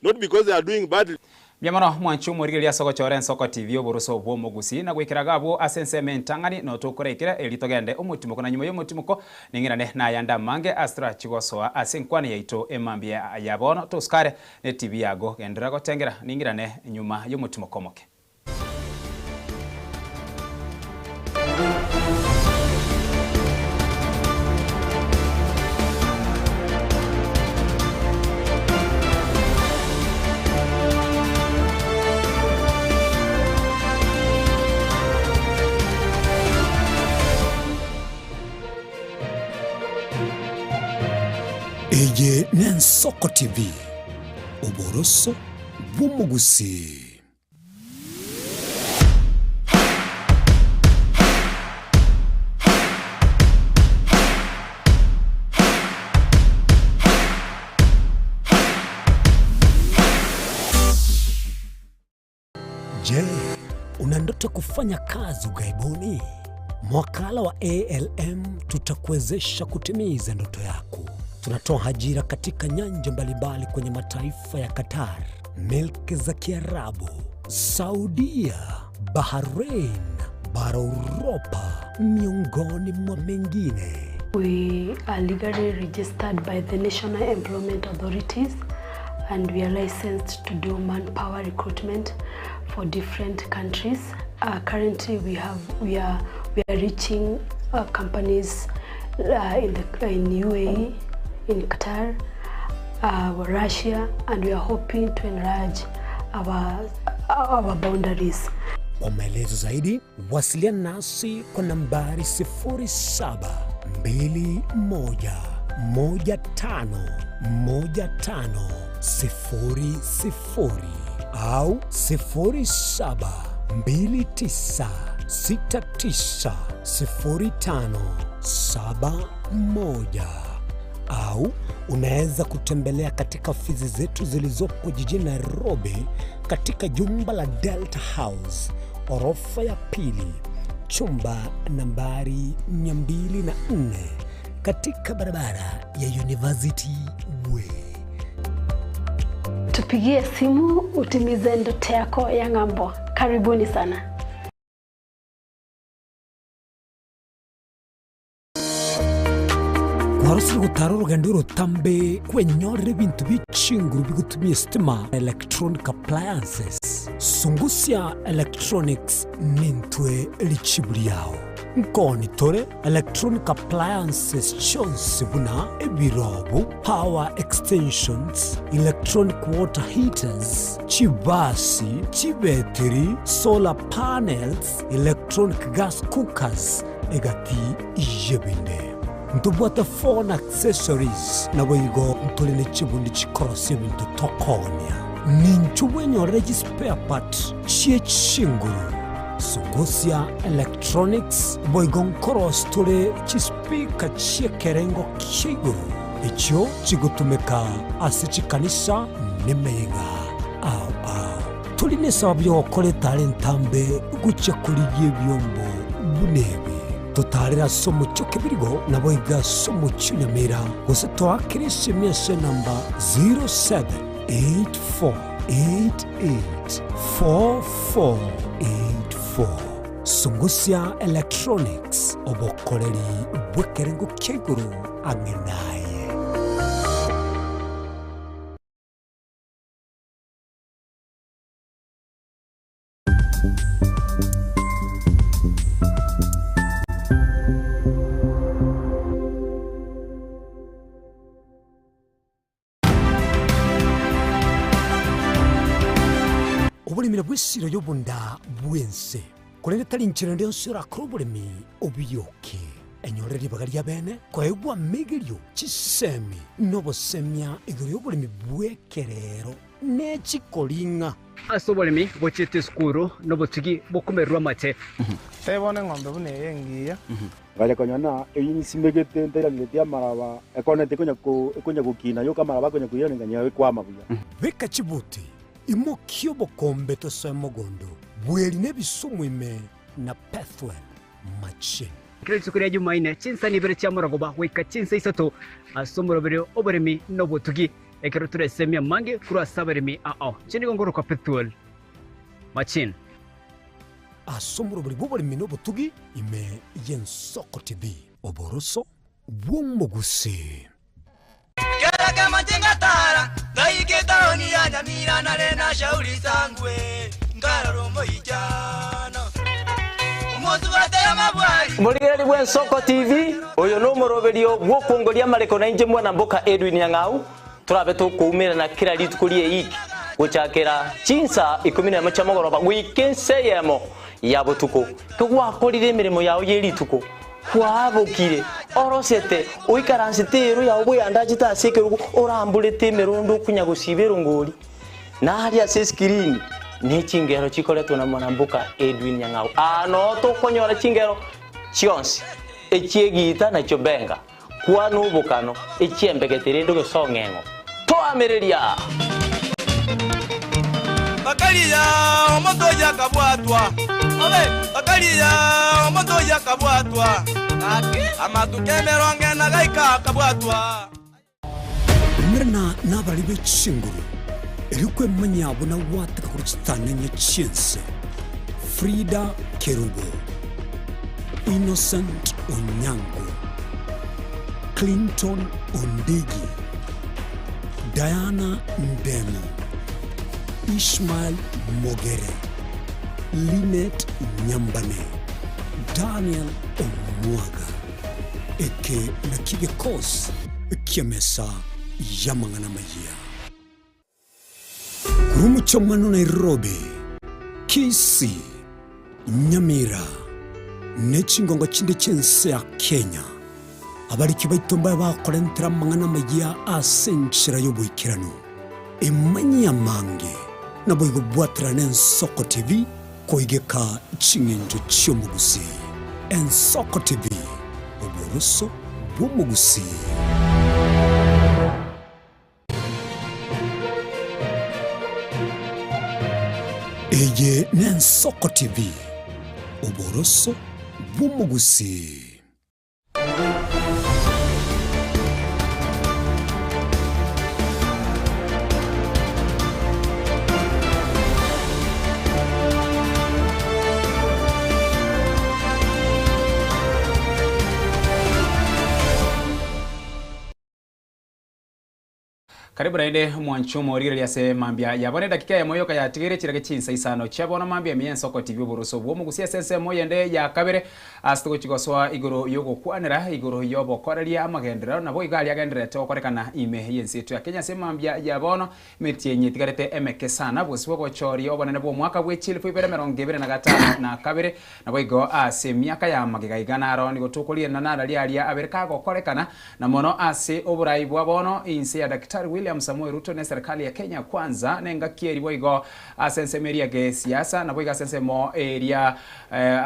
Not because they are doing badly. Biamano mwanchu murigiria soko choren soko TV oboroso bwo mugusi na gwikiraga bwo asenseme ntangani no tukurekira elitogende omutimuko na nyuma y'omutimuko ningirane na yanda mange astra chigosoa asenkwane yaito emambia yabono tuskare ne TV yago gendera gotengera ningirane nyuma y'omutimuko moke. Eye Nensoko TV oboroso bw'umugusi. Je, una ndoto kufanya kazi ughaibuni? Mwakala wa ALM tutakuwezesha kutimiza ndoto yako. Tunatoa ajira katika nyanja mbalimbali kwenye mataifa ya Qatar, Milki za Kiarabu, Saudia, Bahrain, bara Europa, miongoni mwa mengine. We are legally registered by the National Employment Authorities and we are licensed to do manpower recruitment for different countries. Currently we are reaching companies in UAE, in Qatar, Russia, and we are hoping to enlarge our boundaries. Kwa maelezo zaidi, wasiliana nasi kwa nambari 0721151500 au 0729690571 au unaweza kutembelea katika ofisi zetu zilizopo jijini Nairobi katika jumba la Delta House, orofa ya pili, chumba nambari 204 katika barabara ya University Way. Tupigie simu utimize ndoto yako ya ng'ambo. Karibuni sana. Warusiri gutara urugendo rutambe kwenyore bintu bicinguru bigutumye stima electronic appliances. Sungusia Electronics nintwe lichiburi yao. Nkoni tore electronic appliances chonsi buna ebirobu, power extensions, electronic water heaters, chibasi, chibeteri, solar panels, electronic gas cookers, egati ijebinde. Ntubuata phone accessories na wigo ntulini chibundi chikorosi bintu tokonia. Ninchuwenyo regi spare part chie chinguru. Sungusia Electronics boigon koros tule chispika chie kerengo kiguru. Ichio chigutumeka asichikanisa nimeiga au. Tuline sababu yo kore talentambe gucha kuligie byombo bunebe. Tutarira somo choke birigo na boiga somo chunyamira gose twakirisi miese namba 0784884484. Sungusia Electronics obokoleri bwekerengo keguru angenaye. kurimira bwisiro yobunda bwense kurende tali nchira ndio sura krobolemi obiyoke enyoreri bagaria bene koegwa megerio chisemi nobo semia igoro yobolemi bwekerero nechikolinga asobolemi bochete skuru nobo tigi bokumerwa mate tebone ng'ombe bune yengiya gale konyana eyinsimegete ndera ngetia maraba ekonete konya kukina yo kamara bakonya kuyira nganya kwama buya beka chibuti imokio bokombe to semogondo bweli nebisumwime na pathway machine kile sukuri ya Jumaine chinsa ni bere cha morogoba wika chinsa isato asomoro bere oberemi nobo tugi ekero ture semia mange kura saberemi chini gongoro kwa pathway machine asomoro bere boberemi nobo tugi ime Yensoko TV oboroso bwomogusi Kera kama tingatara Daike taoni ya nyamira na rena shauri sangwe Ngara romo ijana Umozu wate ya mabwari Murigeri bwe Nsoko TV Oyo no moroberio bwokongoria mareko na inje mwana mboka Edwin Nyang'au Turabe tukumira na kila litu kulie iki Guchakera chinsa 10 chamogoroba wikense yemo yabo tuko Kugwakorire emirimo yawo yerituko kwabukire orosete uikaransitero ya ubwe andajita asekerugo orambulete merondo kunya gusibero ngori nari ase screen ne chingero chikoletwa na mwanambuka Edwin Nyang'au ano to konyora chingero chionsi echiegita na chobenga kwa nubukano echiembegetere ndo gesongengo to amereria Bakalia omoto yakabwatwa Bakalia omoto yakabwatwa Amatukemero ngena gaika kabwatwa Mirna nabali bechinguru Erikwe manyabo na wataka kuruchitana nye chinse Frida Kerubo Innocent Onyango Clinton Ondigi Diana Ndemo Ishmael Mogere Linet Nyambane Daniel Omwaga Eke na Kigekos Kiamesa Yamangana Maya Rumuchomano Nairobi Kisi Nyamira Nechingongo chinde chense ya Kenya Abari kibaitomba bakorentera mangana Maya asenchira yobuikirano Emanya mange Nabo igubwatira n'Ensoko TV koigeka chingenjo chyomugusi Ensoko TV oboroso bwomugusi Eye n'Ensoko TV oboroso bwomugusi Karibu raide mwanchumo rire lyase mambia yabone dakika ya moyo kaya tigere chirage chinsa isano chabona mambia miye Nsoko TV buruso bwomu gusia sense moyo nde ya kabere asituko chigoswa igoro yogo kwanera igoro yobo korelia amagendera nabo igali agendera to korekana ime yensitu ya Kenya se mambia yabono metienye tigarete emeke sana bweswo gochori obone nabo mwaka bwe chilifu ibere 2025 na kabere nabo igo ase miaka ya magiga igana aro nigo tukolie nanara lialia abereka go korekana na mono ase oburai bwabono inse ya Daktari William Samuel Ruto na serikali ya Kenya kwanza nenga kieri boigo asensemeria ge siasa na boiga sensemo area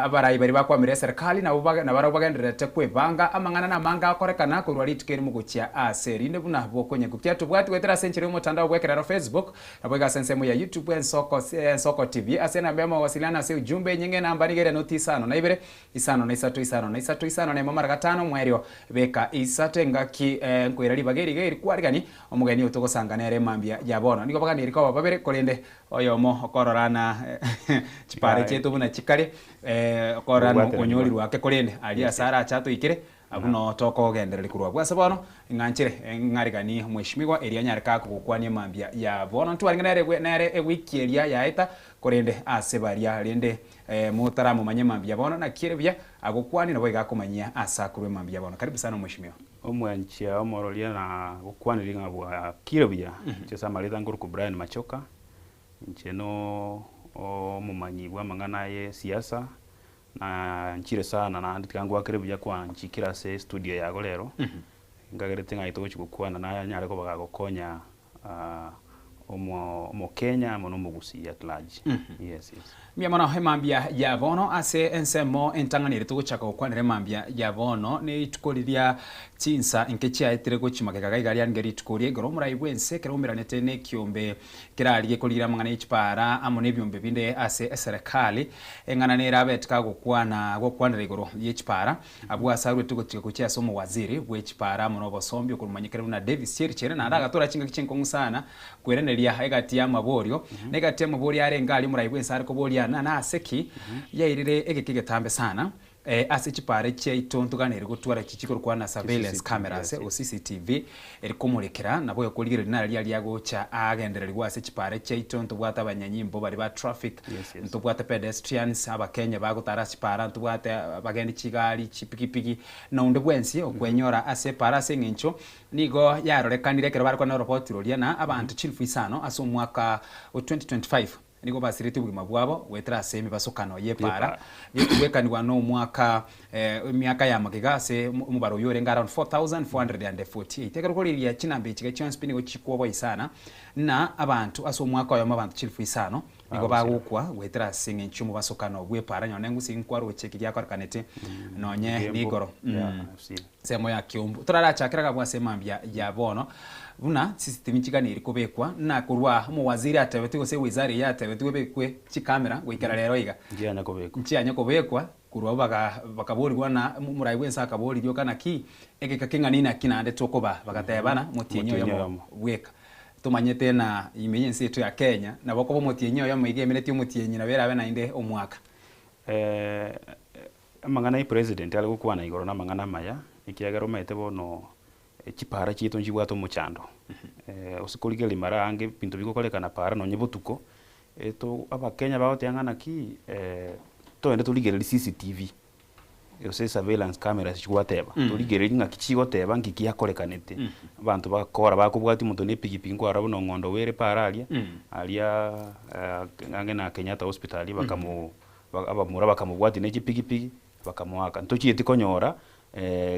abarai bari bakwamire serikali na barabagendera kwebanga amangana na manga akorekana kurwali tikeri muguchia aserinde buna bokonye kutia tubwati wetera senchiri mutandao bwekera Facebook na boiga sensemo ya YouTube Nsoko TV asena mbema wasiliana ase ujumbe nyinge namba nigere noti isano na ibere isano na isatu isano na isatu isano na mama gatano mwerio beka isate ngaki nkwirali bageri geri kwarigani omugeni utuko sanganere mambia yabona niko bagani riko babere kolende oyomo okororana chipare chetu buna chikare okorana onyoli rwake kolende ali asara chato ikire abuno toko gendereri kurwa bwasa bono nganchire ngarigani mweshimigwa eria nyarika kugukwania mambia yabona ntwaringanere nere wiki eria yaita kolende asebaria rende mutaramu manyamambia bono na kirebya agukwani nabo igakumanyia asakurwe mambia bono karibu sana mweshimiwa omwanchia omorolia na gukwanira bwa kirebya chesa malitha nguru ku Brian Machoka ncheno mumanyi bwa mang'ana ye siasa na nchire sana na ndikangu akire buya kwa nchikira se studio yago lero ngagerete ng'aito gochikukwana na nyare ko bagagokonya omo Kenya mono mugusi at large. Yes. Mia mono hemambia ya bono ase ensemo entanganire tuguchaka okwanire mambia ya bono ne itukoliria chinsa nkechia etire gochimagega igari ngeri itukorie goro muraibwense keromiranete ne kiombe kirari kolira mangana ichipara amone byombe binde ase serikali engana ne rabetka gokwanire igoro yechipara abwa sarwe tugotika kuchia somo waziri bwechipara mono bosombi okurumanyikira na Davis Chirchere na ndaga tora chinga kichenko sana kwereneria egati ya maborio negati ya maborio are ngali muraibwense ari koboria na aseki yairire egekigetambe sana ase chipare cheito ntuganire gutwara chichiko kwa na surveillance cameras o CCTV erikomulekera nabo yokuligire nali ali yagocha agendereri gwa ase chipare cheito ntubwata abanyanyimbo bari ba traffic ntubwata pedestrians abakenya bagutara chipara ntubwata bagendi chigali chipikipiki nonde bwensi okwenyora ase para sengencho nigo yarorekanire kero bariko na report rolia na abantu chilfu isano ase omwaka o 2025 nigo basirite bugima bwabo wetra semi basokano yepara yetwekaniwa no mwaka miaka ya magigase mubaro yore ngara 4448 tekero koliria chinambe chike chonspini go chikwobo isana na abantu aso mwaka ya mabantu chilfu isano nigo bagukwa wetra singe nchumu basokano bwepara nyone ngusi nkwaro chekiria korkanete nonye nigoro semo ya kiumbu turara chakira bwa semambia ya bono buna system chiganiri kubekwa na kurwa mu waziri atebete gose wizari ya atebete webekwe chikamera gwikara rero iga njyana kubekwa njyana kubekwa kurwa bakaborirwa na muraibwensa akaboriryo kana ki egeka kinganina kinande tokoba bagatebana mutienyo yo weka tumanyete na imenyensi yetu ya Kenya na bako mutienyo yo muigemereti mutienyi na berabe na inde omwaka mangana president ali gukwana igoro na mangana maya ikiagero mete bono chipara chito njibwato muchando usikolike limara ange pinto bikokolekana para no nyebutuko to abakenya baotyangana ki to ende tuligere CCTV yose surveillance cameras chikwateba tuligere nga kichigoteba ngiki yakolekanete abantu bakora bakubwati muntu ne pigipingi kwa rabo no ngondo were para alia ngange na Kenyatta hospital abamura bakamubwati ne chipigipigi bakamwaka ntochi etikonyora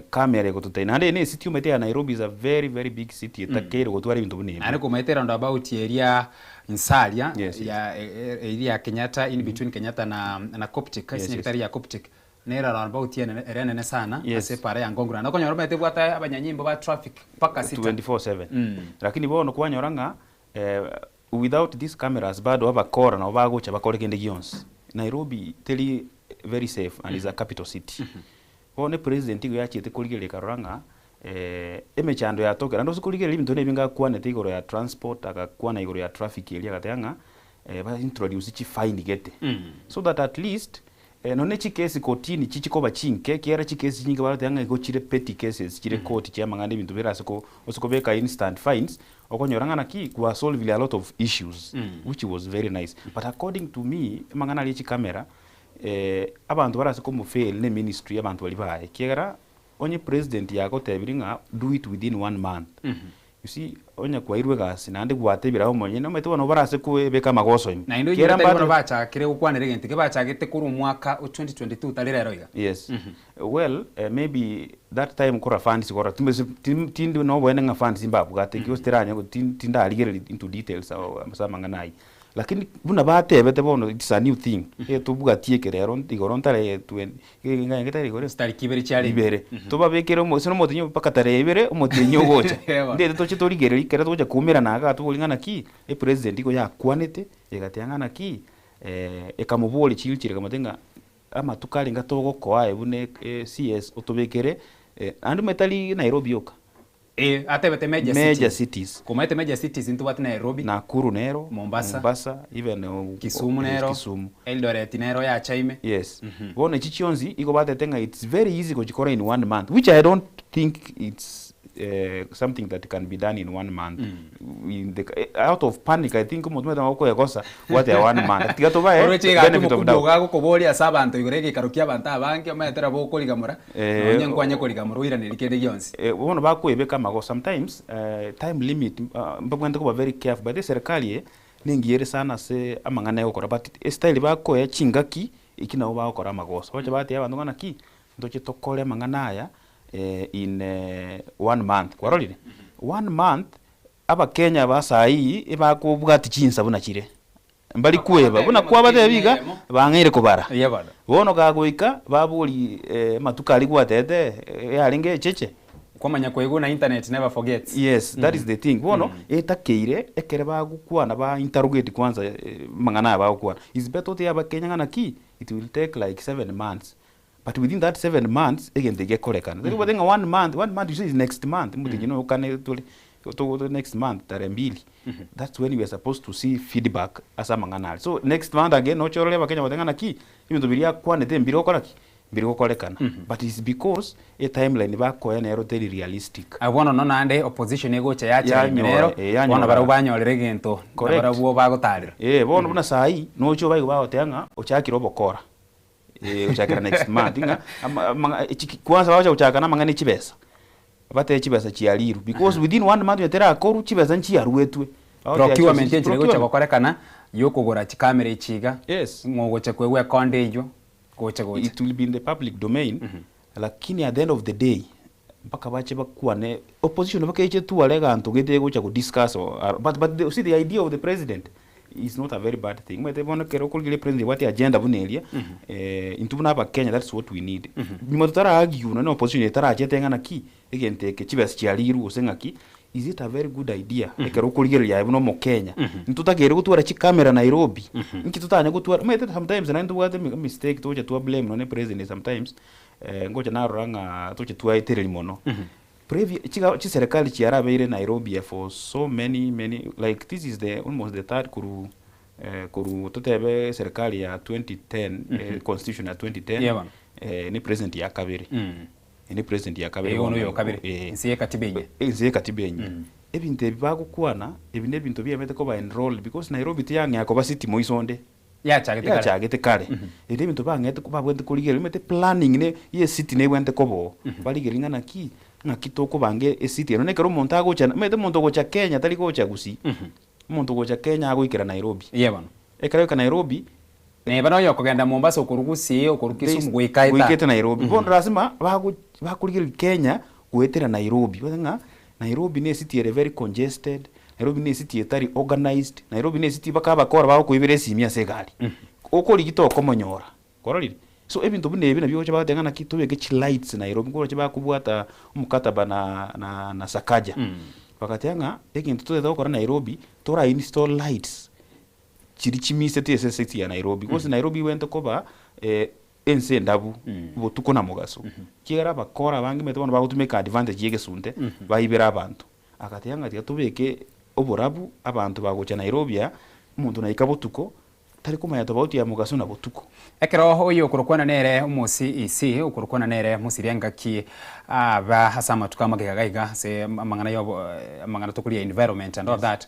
kamera go tutaina ande ne city umete ya Nairobi is a very very big city etakero go twari bintu bunene ari ko metera ndo about area Nsalia ya area Kenyatta in between Kenyatta na Coptic kasi nekitari ya Coptic nera about area nene sana ase para ya ngongura na konyora mete bwata abanyanyimbo ba traffic paka city 24/7 lakini bono kwanyoranga without these cameras bado abakora na bagocha bakolekende gions Nairobi teli very safe and is a capital city one president igo yachite kuligere karanga emechando ya tokera ndo sikuligere ibintu nebinga kwane tigoro ya transport akakwana igoro ya traffic elia katanga ba introduce chi fine gete so that at least none chi case kotini chichikoba chinke kiera chi case nyinga baratanga igo chire petty cases chire court cha mangande ibintu birasiko osikobeka instant fines okonyoranga na ki kwa solve a lot of issues which was very nice but according to me mangana lichi camera abantu barasiko mu fail ne ministry abantu bali bae kiera onye president yako tebiringa do it within 1 month you see onya kwa irwe gasi nande gwatebira omonye no meto no barase kubeka magoso na ndo yira mbona bacha kire ukwanire gente ke bacha gete kuru mwaka 2022 talira roiga yes well maybe that time kora funds kora tindi no bwene nga funds imbabu gate kiostiranya tinda aligere into details samangana lakini buna batebete bono it's a new thing tubugatie kerero igorontare ngai ngetari gore stari kibere cyari ibere tubabekere mo sino motinyo pakatarebere omotinyo gocha ndete tochi torigere kera toja kumira naga tubulingana ki president iko yakwanete egatyangana ki ekamuboli chilchire kamatenga ama tukalinga togokoa ebune CS otobekere andu metali Nairobi yoka atebete major cities kumete major cities into what Nairobi Nakuru nero Mombasa even Kisumu nero Eldoret nero ya chaime yes wone chichionzi iko batetenga it's very easy kujikora in 1 month which I don't think it's something that can be done in 1 month in the out of panic I think mutumeta mako yakosa what a 1 month tigato bae benefit of doubt gago kobolia sabantu igorege karukia banta abange ometera boko ligamura onye nkwanye ko ligamura ira nelikende gyonsi wono bako ebeka mago sometimes time limit mbagwende ko very careful but the serikali ningiere sana se amang'ana gukora but style bako ya chingaki ikina bakora magoso bacha bati abantu ngana ki ndoche tokore amang'ana aya in 1 month kwarorire 1 month aba Kenya basai ibakubwati chinsa buna chire mbali kweba buna kwaba tebiga bang'ire kubara bono gagoika babuli matuka ali gwatete yalinge cheche kwamanya kweguna internet never forgets. Yes, that is the thing. Bono etakeire ekere bagukwana ba interrogate kwanza mang'ana bagukwana. Is better to aba Kenya ngana ki it will take like 7 months. But within that 7 months again they get korekana. They were 1 month you say is next month. You know can to the next month tarembili. That's when we are supposed to see feedback as a mang'ana. So next month again no chorole ba Kenya batengana ki ibintu biria kwane tembiro koraki mbiri gukorekana but it's because a timeline bakoya nero teri realistic abono nona ande opposition egocha yacha minero bona barubanyorere gento barabuo bagotarira bono buna sai no cho bayo baotenga ochakira obokora ochakira next month inga kwanza bacha ochakana mangani chibesa bate chibesa chialiru because within 1 month yatera akoru chibesa nchi arwetwe procurement yenchire gocha gokorekana yokugura chikamera ichiga ngogocha kwegwe konde ijo. It will be in the public domain. Lakini at the end of the day, mpaka bache bakwane opposition bakeche tu alega antogete gocha go discuss but see the idea of the president is not a very bad thing. Mete bona kero kulgile president what agenda bunelia intubuna ba Kenya, that's what we need. Bimotara argue no opposition etara achetenga na ki egente ke chibes chialiru osenga ki. Is it a very good idea? Ekero kulgile ya buno mo Kenya. Ntutagere gutwara chi camera Nairobi. Nkitutanya gutwara mete sometimes na ndu wate mistake toje tu blame no president sometimes ngoja na ranga toje tu aitereri mono. Chi serikali chi arabeire Nairobi for so many like this is the almost the third kuru totebe serikali ya 2010 constitution ya 2010 ni president ya Kabiri. Ni president ya Kabiri ono yo Kabiri nsiye katibenye ebintu ebagukwana ebine bintu byemete ko ba enroll because Nairobi tiyange akoba city moisonde yachagete kare ebintu bangete ko babwente kuligera imete planning ne ye city ne bwente kobo baligeringa na ki ngakitoko bange e city no nekero montago cha mete montago cha Kenya tali ko cha gusi montago cha Kenya agoikira Nairobi yebano ekarayo ka Nairobi ne bano yo kugenda Mombasa okurugusi okurukisum gwikaita Nairobi bono lazima bakuligera Kenya kuetera Nairobi batenga Nairobi ne city is very congested. Nairobi ne city etari organized. Nairobi ne city bakaba kora bawo kuibere simia segari. Okoli gito komonyora. Korali. So ebintu bune ebina byo chaba tengana kitu bege chi lights Nairobi ngoro chaba kubwata umukataba na Sakaja. Bakatanga ekintu tuzo kora Nairobi tora install lights. Chirichimise TSS ya Nairobi. Because Nairobi went koba ense ndabu botuko na mugaso kigera bakora bangi mete bano bagutumeka advantage yege sunte bayibera abantu akatiyanga tubeke oborabu abantu bagocha Nairobi umuntu na ikabotuko tari kumanya tobauti ya mugaso na botuko ekero hoyo kurukwana nere umusi isi ukurukwana nere musirenga ki ba hasama tukamagaiga se mangana tukulia environment and all that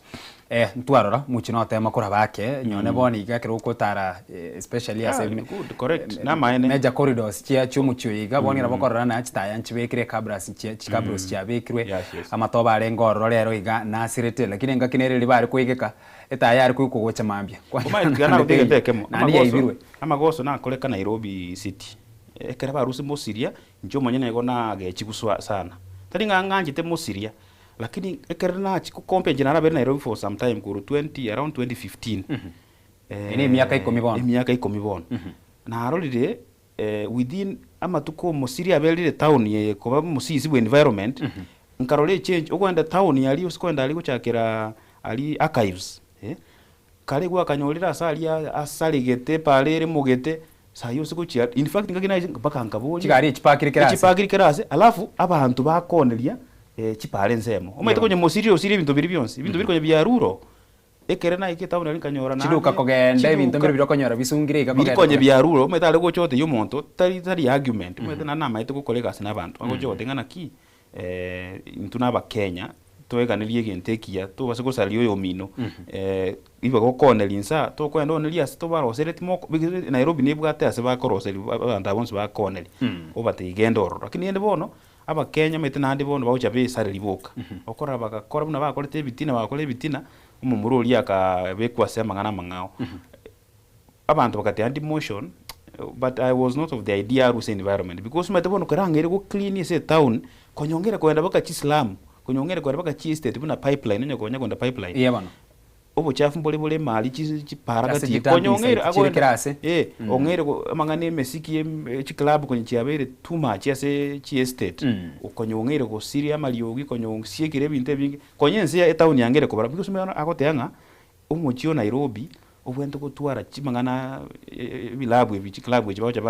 ntwarora muchino tema kora bake nyone boni igakero ukotara especially as good correct na maene major corridors chia chumucho iga boni rabakora na chitaya nchibekire kabras chikabros chia bekirwe amatoba arengoro rero iga nasirete lakini ngakinere libari kuigeka etayari kugocha mambia kumaigana utegetekemo amagoso na koleka Nairobi city ekera barusi mosiria njo manyene ego na gechiguswa sana tari nganjite mosiria lakini ekerna chiku compare general be Nairobi for some time kuru around 2015 ene miaka 10 bono na arolire within amatuko mosiria belire town ye koba musisi environment nkarole change ogwenda town yali usikwenda ali guchakira ali archives kale gwa kanyolira asali gete palere mugete sayo sikuchia in fact ngakina mpaka nkaboli chikari chipakiri kerase alafu abantu bakonelia chipale nzemo omete konye mosirio ibintu biri byonse ibintu biri konye byaruro ekerena ikitauna likanyora na chiduka kogenda ibintu biri konyora bisungire ikakogenda konye byaruro omete ale gochote yumonto tari argument omete na nama ite gukolega sina abantu agochote ngana ki intuna ba Kenya toeganirie gentekia to basigusario yo mino iba gokonelinsa to kwenda onelia to barosereti moko Nairobi nibwate ase bakoroseri abantu abonse bakoneli obate igendo lakini ende bono aba Kenya mete nandi bono baucha be sare liboka okora bagakora buna bakorete bitina bakore bitina umumuruli akabekwa sema ngana mangao abantu bakati anti motion but I was not of the idea ruse environment because matebono karangere go clean ise town konyongera kwenda baka chislam konyongera kwenda baka chi state buna pipeline nyo kwenda pipeline yeah bana obo chafu mbole bole mali chiparagati konyongera akwenda ongere amangane mesiki chi club kwenye chiabere too much ase chi estate ukonyongere go siria maliogi konyongsiekire binte bingi konyensia etown yangere kobara because me akoteanga umuchio Nairobi obwento gutwara chimangana bilabu ebichi club echi bacha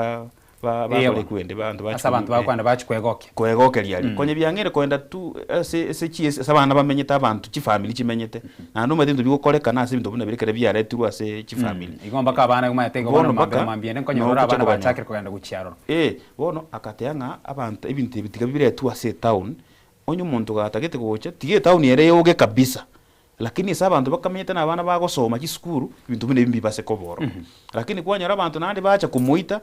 bakole kwende bantu bakwanda kwegoke lyali konye byangere kwenda tu se chiese sabana bamenyeta abantu chi family chimenyete na ndo matindu bikokoleka na sebintu buna birekere byare tu ase chi family igomba ka bana kumateka bona mambia nkonyorora abana bachakire kwenda guchiaro bono akateanga abantu ebintu bitiga bibire tu ase town onyo muntu gatagete gocha tige town yere yoge kabisa lakini saba abantu bakamenyete na abana bagosoma chisukuru ibintu bine bimbi base koboro lakini kwanyora abantu nandi bacha kumuita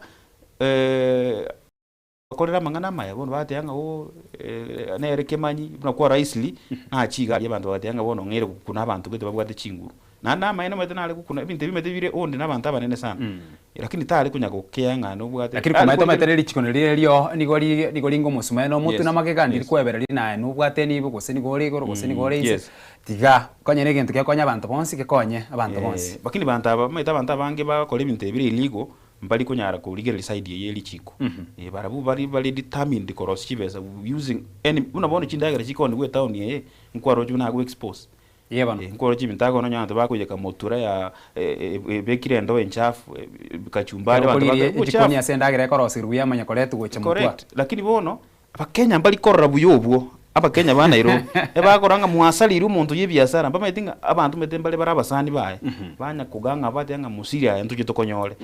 bakorera mangana maya bono bateyanga nereke manyi bunakuwa raisli nachiga abantu bateyanga bono ngere kuna abantu gete babwate chinguru nanda mayene mete nale kuna ibintu bimete bire onde nabantu abanene sana lakini tale kunyako keyanga no bwate lakini kumaita matereri chikonere lyo nigoli ngo musumeno mutu namakegandi kwebera lina no bwate nibo gose nigoli goro gose nigoli ise tiga konyene gento kekonya abantu bonsi kekonye abantu bonsi bakini bantu aba maita abantu abange bakole ibintu bire iligo mbali kunyara ko legal side ye lichiko barabu bari determined koros chibesa using any unabona chindagara chikondi we town ye nkwaro juna go expose yebana nkwaro chibintago no nyanto bakuje kamotura ya bekire ndo enchafu kachumbale bantu bakuje asendagara koros ruya manya koletu gocha mutwa lakini bono abakenya mbali korra buyobwo abakenya ba Nairobi bakoranga muasali ru muntu yebiasara mbama itinga abantu metembale barabasani bae banya kuganga batanga musiria ntuje tokonyole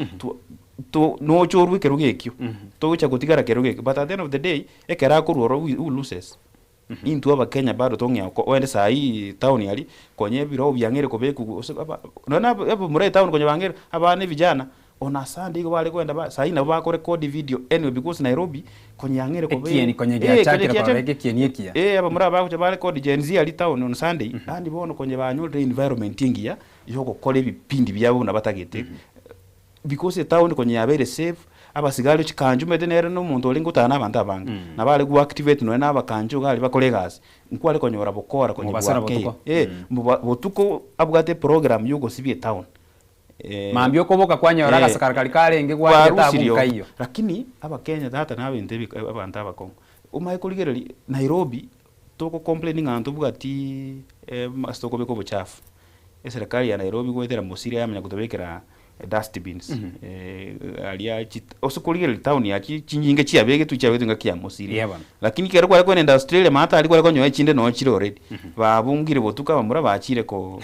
to no choru kerugekyo to cha kutigara kerugekyo but at the end of the day ekera kuroro who loses into abakenya bado tongya wende sai town yali konye biro byangere kobeku nona abo muri town konye bangere abane vijana ona Sunday bale kwenda sai na bako record video anyway because Nairobi konye yangere kobe konye gya chakira korege kieniekia abo muri bako bale record Gen Z ali town on Sunday andi bono konye banyole environment ingia yoko kole bipindi byabo na batagete because town konye yabere safe abasigalo chikanju metenere no muntu olingo tana abantu abanga nabale ku activate no na bakanju gali bakole gas nkwale konyora bokora konye botuko abugate program yugo sibye town mambyo koboka kwanyora gasakarikali kalenge gwa getabuka iyo lakini abakenya data nabe ntebi abantu abakongo umayikuligereri Nairobi toko complaining antu bugati mastoko beko buchafu serikali ya Nairobi gwetera musiri yamenya kutobekera dustbins alia osukuligereri town ya chinyinge chiabege tuchabetu ngakia musiri lakini kero kwa kwenda Australia mata ali kwa konyo echinde no chiro already babungire botuka bamura bachire ko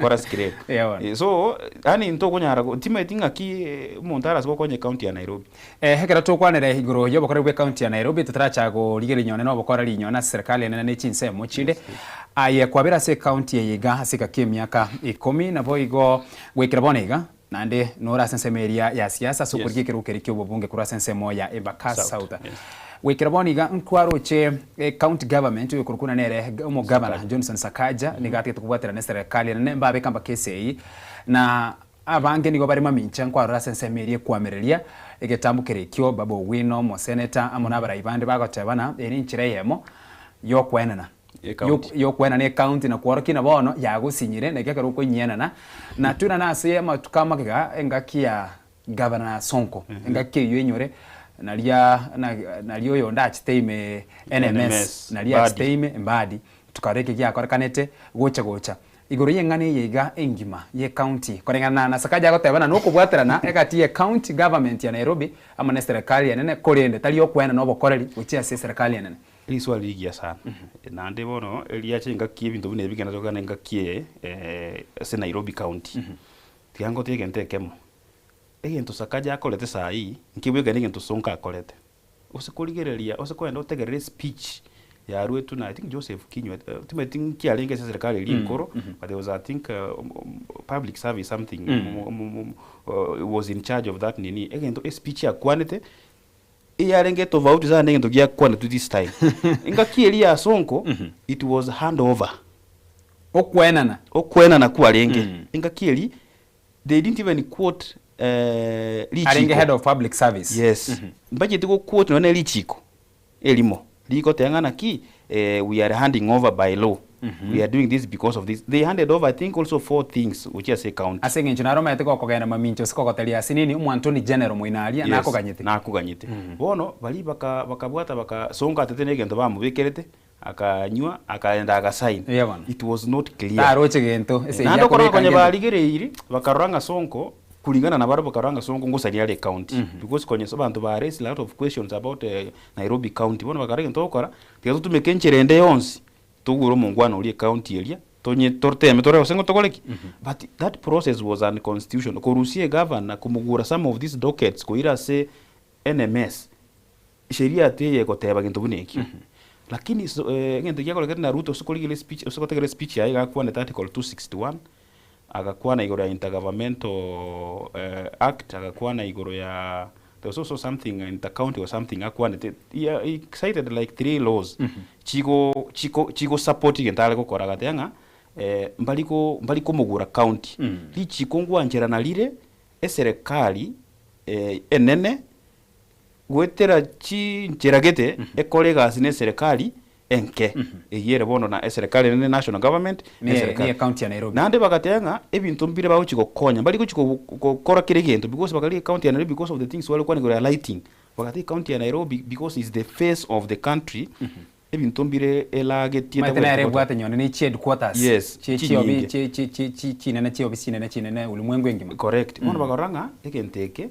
kora scrape so ani ntoko nyara timetinga ki montara siko konye county ya Nairobi hekera to kwanere higuro yo bokore bwe county ya Nairobi tutaracha go ligere nyone no bokora linyona serikali nene chinse mochinde aye kwabera se county ya Yiga hasika kemiaka 10 na boigo gwekira bonega nande nora sensemeria ya siasa sokurike kirukeri kyo bobunge kura sensemo ya Embakasi South wekira boniga nkwaro che county government yo kurukuna nere mo governor Johnson Sakaja nigate tukubwatira ne serikali ne mbabe kamba kese na abange nigo bari mamincha nkwaro sensemeria kwamereria egetambukire kyo babo wino mo senator amona barayibande bagotebana eri nchire yemo yo kwenana yo kwena ne county na kworokina bono yagusinyire negekero ko nyenana na tuna nase matukama kiga engakia governor Sonko engakie yenyore nalio yonda chiteime NMS nalia chiteime mbadi tukareke kya korekanete gocha igoro yengane yiga engima ye county korengana na Sakaja gotebana no kubwaterana egati ye county government ya Nairobi ama serikali ya nene korende taliyo kwena no bokoreri uchia serikali ya nene liswa ligia sana nande bono eliache ngakie bintu bine bigana tokana ngakie se Nairobi county tiango tegente kemo egento Sakaja akolete sai nkibwega ngento Sonko akolete usikuligereria usikwenda utegerere speech ya Rwetu na I think Joseph Kinywa ultimately kialenge serikali linkoro but there was I think public service something was in charge of that nini egento speech ya kwanete iyarenge tovauti za ngento gya kwana to this time inga kieli ya Sonko it was handover okwenana kwarenge engakiri they didn't even quote Arenge head of public service. Yes. Mbajeti go quote none lichiko elimo liko tengana ki we are handing over by law. We are doing this because of this. They handed over, I think, also 4 things which are say county. Ase ngincho naro mete ko kogenda mamincho siko kotelia sinini umwantoni general muinalia na akoganyete. Na akoganyete. Bono bali bakabwata bakasonga tetene gento bamubekerete akanywa akaenda akasign. It was not clear. Taroche gento ese ya ko kwenye baligereiri bakaranga sonko kulingana na baro bakaranga sonko ngusania le county because kwenye sabantu ba raise a lot of questions about Nairobi county. Bono bakaranga ntokora tigato tumekencherende yonsi tuguro mungwana uli county area tonye torte metore osengo tokoleki but that process was unconstitutional. Korusie governor kumugura some of these dockets koira se NMS sheria te koteba gintu buneki lakini ngento yako lekete na Ruto sokoligile speech sokotegele speech ya akakuwa na article 261 akakuwa na igoro ya intergovernmental act akakuwa na igoro ya there was also something in the county or something akakuwa he cited like 3 laws chigo supporting entale ko koraga tenga mbaliko mugura county li chiko ngwanjera na lire eserikali enene gwetera chi njeragete ekolega sine serikali enke eyere bono na serikali ne national government ne county ya Nairobi nande bagatenga ebintu mbire bawo chiko konya baliko chiko kora kire gento because bakali county ya Nairobi because of the things wale kwa ngora lighting bakati county ya Nairobi because is the face of the country ebintu mbire elagetie matenere bwate nyone ni headquarters yes chi nene chi ofisi nene ulimwengu ngima correct mono bagaranga ekenteke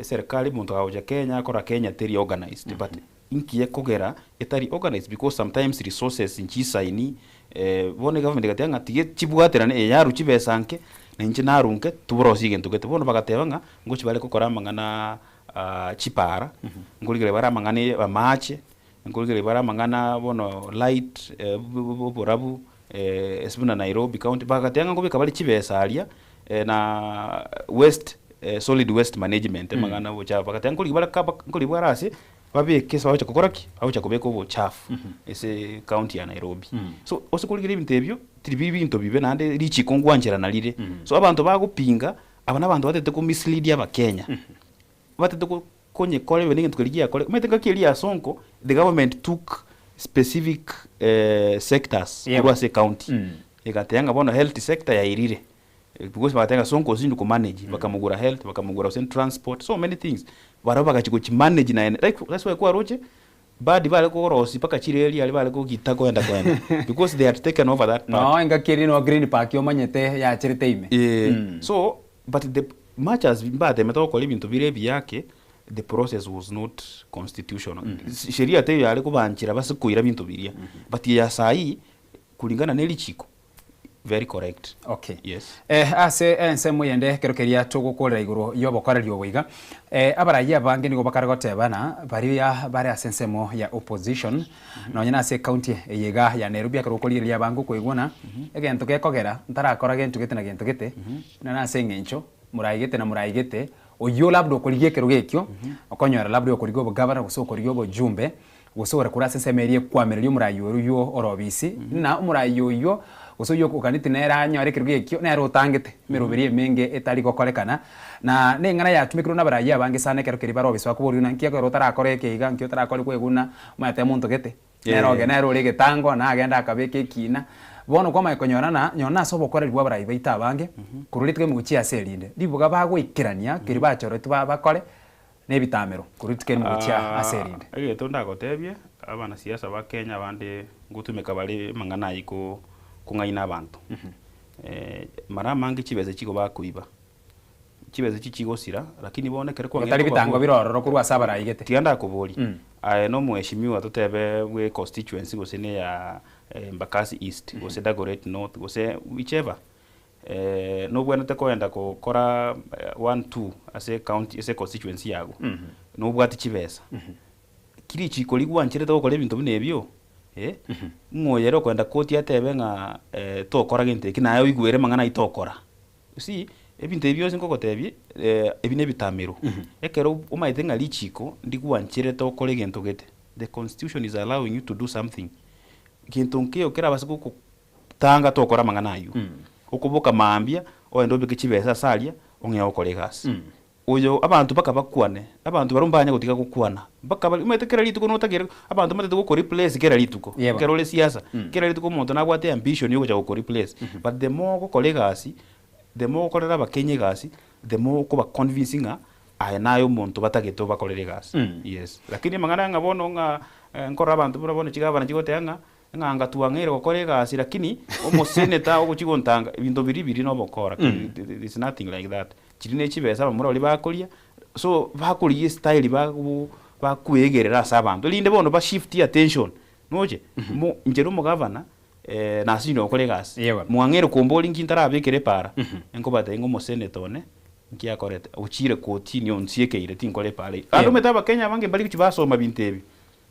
serikali muntu auja Kenya akora Kenya teri organized but inkiye kogera etari organized because sometimes resources inchisaini bone government gatanga tiye chibwaterane yaru chibesanke ninche narunke tubrosi gento gete bono bagatebanga ngochi bale kokora mangana chipara nguligere bara mangane amache nguligere bara mangana bono light borabu esbuna Nairobi county bagatenga ngobe kabali chibesalia na west solid waste management magana bocha bagatenga ngulibara ase babe kesa wacha kokoraki acha kubeka ubuchafu ese county ya Nairobi so osikuligire ibintu ebyo tiribi bintu bibe nande richi kongwanjira nalire so abantu bagupinga abana abantu batete ku mislead aba Kenya batete ku konye kole bene ngintu kiligia kole metenga kilia sonko the government took specific sectors kwa se county ikatenga bono health sector ya irire because bagatenga sonko zindu ku manage bakamugura health bakamugura transport so many things baraba bakachiko chi manage na like that's why kwa roche badi bale ko rosi paka chireli ali bale ko gitako kwenda because they had taken over that part no inga kiri no green park yo manyete ya chirite ime so but the much as bade metoko libintu birebi yake the process was not constitutional sheria te yale ko banchira basikuira bintu biria but ya sai kulingana nelichiko very correct. Okay. Yes. Ase ensemo yende kerokeria tugukorera iguru yobokoreri obuiga. Abaraya bange nigo bakaragotebana bari ya bare asensemo ya opposition. No nyina ase county yega ya Nairobi akarokoriria bangu kuiguna. Egento gekogera ntarakora gentu gete na gentu gete. Na ase ngencho muraigete na muraigete oyo labdo okorigie kerogekyo. Okonyora labdo okorigo bugabana gusokorigo bujumbe. Gusora kurase semerie kwamererio murayo ruyo orobisi. Na murayo yo usuyo kukaniti nera nyore kirugekyo nero utangete mirubirie menge etari gokorekana na nengana yatumikiro nabaraya bange sane kero kiri barobiswa kuburi na nkiya kero tarakore keiga nkyo tarakore kweguna mate muntu gete nero genero ri getango na agenda akabeke kina bono kwa maikonyora na nyona sobo kore rwa barayi baita bange kururitwe mu chia selinde dibuga bagwikirania kiri bachoro tuba bakore nebitamero kururitwe mu chia aselinde ege tonda gotebye abana siasa ba Kenya bande ngutumeka bali mangana iko kungaina abantu mara mangi chibeze chiko bakuiba chibeze chichigo sira lakini bonekere kwa ngari bitango birororo kurwa sabara igete tianda kuboli no mweshimiwa tutebe we constituency gosene ya Mbakasi East gose Dagoretti North gose whichever no bwana tekoenda ko kora 1 2 ase county ase constituency yago no bwati chibesa kiri chiko ligwanchire to kole bintu binebyo ngoyero kwenda koti atebe nga tokora gente kinayo igwere mangana itokora si ebintu ebyo sinko tebye ebine bitamiro ekero umaitenga lichiko ndikuwanchire tokore gento gete the constitution is allowing you to do something kintu nkeo kera basiko tanga tokora mang'anayu okubuka mambia oendo bike chibesa salia ong'ea okore egasi uyo abantu baka bakwane abantu barumbanya gutika gukwana baka umete kera rituko notagere abantu matete gukora replace kera rituko kera ole siasa kera rituko umuntu nabwate ambition yo kuja gukora replace but the more gukora egasi the more ukorera abakenye egasi the more kuba convincing aya nayo umuntu batagete bakorera egasi yes lakini mang'ana ngabono nga nkora abantu burabone chigabana chigoteanga nganga tuangere gukora egasi lakini omoseneta oguchigontanga ibintu biribiri no bokora it's nothing like that chirine chibesa bamura oli bakoria so bakorie style bakwegerera asa abantu linde bono ba shift attention noje njero mo governor na sino gukora egasi mwangere komboli nkintara abekere para enkobata ingo moseneta one nkia korete uchire kotini onsieke tinkore pale ando metaba Kenya bange bali kuchibasoma bintebi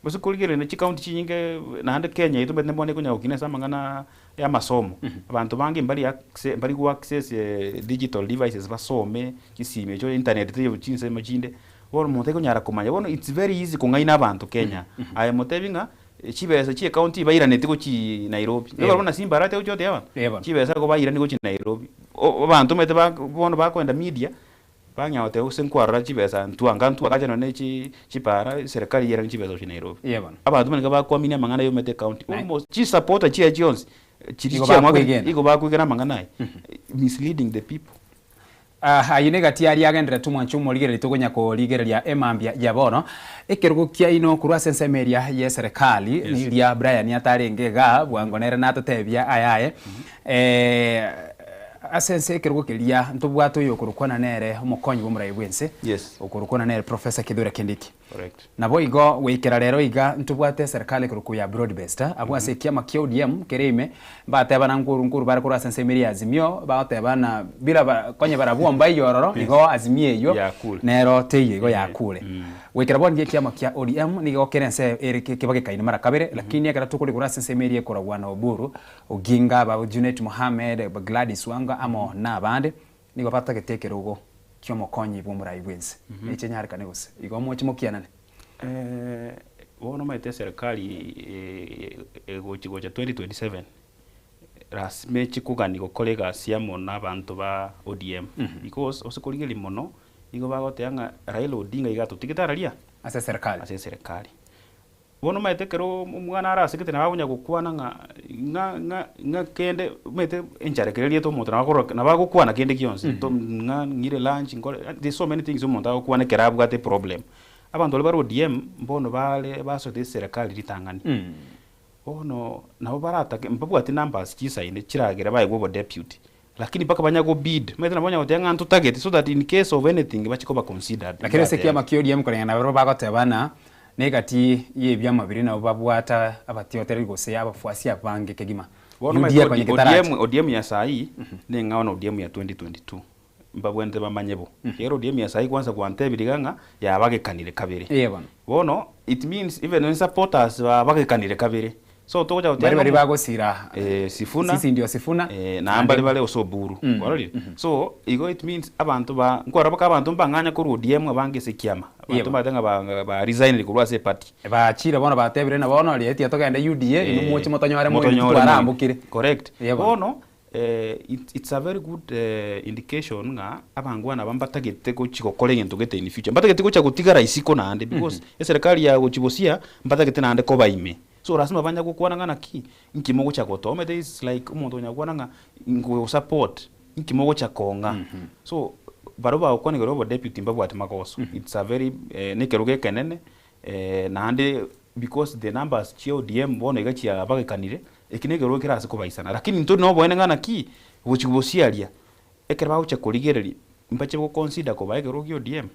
bose kuligere ne county chinyinge na hande Kenya ito bende mbone kunya ukine samangana ya masomo abantu bange bali ku access digital devices basome kisime cyo internet tiyo chinse machinde woro monte kunyara kumanya wono it's very easy kungaina abantu Kenya aya motebinga chibesa chi county bayira netiko chi Nairobi ngoro na simba rate uchote yawa chibesa ko bayira niko chi Nairobi abantu mete bono bakwenda media banyaote usenkwara chibesa ntuanga akaja none chipara serikali yera chibesa chi Nairobi abantu mane bakwamina mangana yo mete county almost chi supporter chi Jones chirichia mwage iko bakwigana mangana misleading the people ayine gati ari agendera tumwanchumo ligere litogonya ko ligere lya emambia yabono ekerugukia ino kurwa sensemeria ye serikali ni lya Brian atarengega bwangonere natatebia ayaye asense ekerugukiria ntubwato yokurukwana nere umukonyi bumurayi bwense okurukwana nere Professor Kithure Kindiki correct nabo igo wikira rero iga ntubwate serikali kuruku ya broad based abwase kiama kia ODM kerime bateba na nguru bara kurwa sensemeria azimio bateba na bila konye barabomba yororo igo azimie yo nero teye igo yakule wikira bonge kiama kia ODM nigo kerense erike kibage kaini mara kabere lakini akara tukuri kurwa sensemeria kuragwa na Oburu Oginga ba Junet Mohamed ba Gladys Wanga amo na bande nigo batagetekerugo kyomo konyi bumurayi bwense echenyari kanegose igo mochimo kianane wono maite serikali gocha 2027 rasmechi kugani gokolega siamo na bantu ba ODM because osikoligeli mono igo bagoteanga Raila Odinga igato tikitararia ase serikali wono maite kero mwana ara sikete na babunya gukwana nga kende mete encharekererie to moto na bagukwana kende kionse to nga ngire lunch ngore there's so many things umuntu akwana kerabu gate problem abantu bari ODM mbono bale basote serikali litangani ono nabo barata mpabu ati numbers kisaine kiragera baye go deputy lakini paka banyago bid mete nabonya otenga ntu target so that in case of anything bachiko considered lakini sekia makiodium kore na baro bagotebana negati ye byama biri na babwata abatiotere gose yabafuasi abange kegima ODM ya sai ne ngaona ODM ya 2022 mbabwente bamanyebo yero ODM ya sai kwanza kwantebiriganga ya bagekanire kabiri bono it means even when supporters bagekanire kabiri so toja utari bari bagosira Sifuna sisi ndio Sifuna na ambali bale Osoburu warali so igo it means abantu ba ngora baka abantu banganya ko ODM abange sekiama abantu badanga ba resign likulwa se party ba chira bona batebire na bona ali eti atogenda UDA ino muchi motonyore mu arambukire correct bono it's a very good indication nga abangwana bambatagete ko chikokole ngento gete in future mbatagete ko chagutigara isiko nande because serikali ya gochibosia mbatagete nande ko baime so rasima banya gukwana ngana ki nkimogo cha gotome there is like umuntu nyakwana nga ngo support nkimogo cha konga so baroba ukone gorobo deputy mbabu atmakoso it's a very nekeruge kenene nande because the numbers chi ODM bono igachi abagekanire ekinegero kirase ko baisana lakini nto no boene ngana ki buchibosialia ekerba ucha kuligereri mpache ko consider ko baegero ki ODM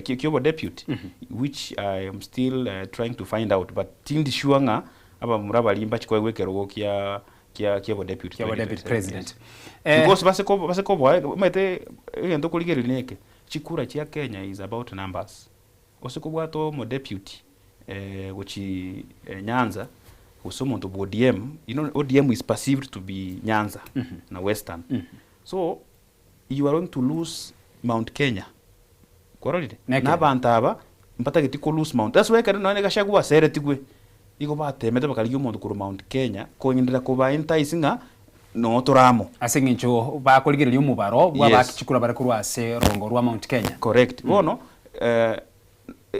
kyobo deputy which I am still trying to find out but tindi sure nga aba murabali mpache ko wekero kyobo deputy president because base ko boe mete ngento kuligereri neke chikura chia Kenya is about numbers osikobwato mo deputy which Nyanza usomuntu ODM ODM is perceived to be Nyanza na Western so you are going to lose Mount Kenya kororide na bantaba mpata getiko lose Mount that's why kana nega shagwa sere tigwe iko bate meta bakali umuntu ku Mount Kenya ko nyindira ko ba enticinga no turamo asengincho bakoligereria umubaro bwa bakichukura barakuru ase rongo rwa Mount Kenya. Correct. Bono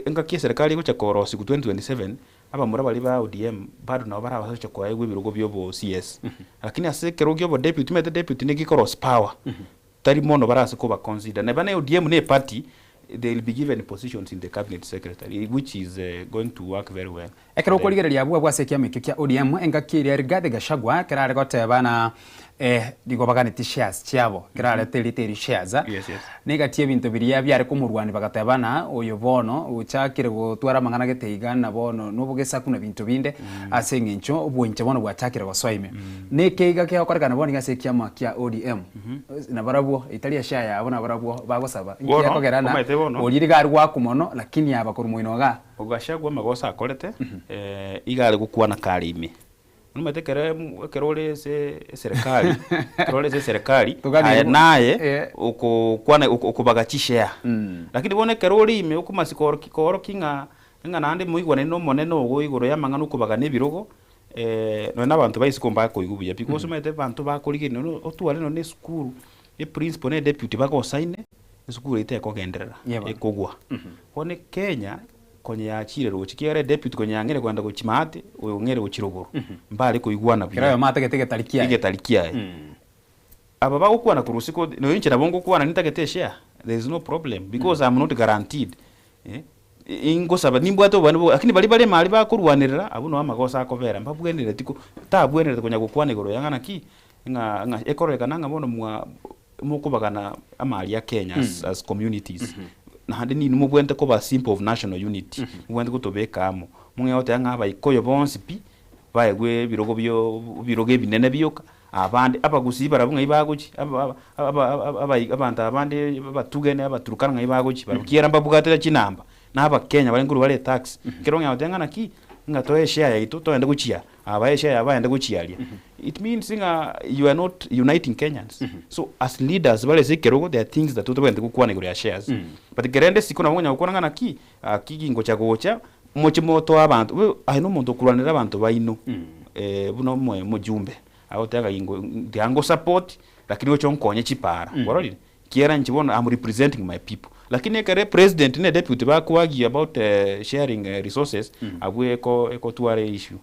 engakie serikali gocha korosi ku 2027 aba mura bali ba ODM bado nabo barabacha kwa egwe birugo byo CS. Lakini ase kerogyo bo deputy mete deputy ne gikoros power. Tari mono barase ko ba consider. Na bana ODM ne party, they will be given positions in the cabinet secretary, which is going to work very well. Ekero koligereria bwa bwase mikyo kya ODM engakiria Rigathi Gachagua kerare gotebana digobaganiti shares chiabo kerare teri shares. Yes. Negatie bintu biria byari kumurwani bagatebana uyu bono uchakire gutwara mangana geteiga na bono nubugesa kuna bintu binde asengencho ubwenche bono bwachakire goswaime. Nekeiga kya okoragana bono gase kiama kya ODM. Na barabwo italia share yabo na barabwo bagosaba. Nkiya kogerana oliri gari gwakumono lakini abakuru mwinoga Gachagua magosa akorete igale gukwana karimi numete kerole serikali kerole serikali naye ukukwana ukubagachisha lakini bone kerole ime ukumasikoro kikoro kinga nande muigwane no moneno go igoro ya mangano kubagane birogo no nabantu baisikomba ko igubuya because mete bantu bakoligene no otuale no ne skuru e principal ne deputy bagosaine skuru ite kogenderera ekogwa bone Kenya konye yachire rochikiere deputy konye angere kwanda kuchimate uyo ngere uchirogoro mbale kuigwana bya kirayo mate getalikia aba bagukwana kurusiko no yinche nabongo kwana nitagete share there is no problem because I'm not guaranteed ingo saba nimbwato bano lakini bali mali bakurwanirira abuno amagosa akobera mbabwenere tiko tabwenere konya gukwana igoro yangana ki nga ekoreka nanga bono mukubagana amali ya Kenya as communities na handi ni mubwente ko ba simple of national unity mubwente ko tobekamo munge yote ngaba ikoyo bonsi pi baegwe birogo binene byoka abandi abagusi barabunga ibagochi abantu abandi batugene abaturukana ibagochi barukira mbabugatira chinamba naba Kenya balenguru bale tax kironga yote ngana ki ngatoe share yaito toende guchia abaye share abaende guchialia it means you are not uniting Kenyans so as leaders bale zikerogo there are things that totobende gukwana igoro shares but gerende sikona ngonya gukona ngana ki kigingo cha gocha mochimoto abantu aino muntu kuranira abantu baino buno mujumbe aotega ingo ndiango support lakini ocho nkonye chipara waroli kiera nchibona I'm representing my people lakini kare president ne deputy bakuagi about sharing resources abwe eko tuare issue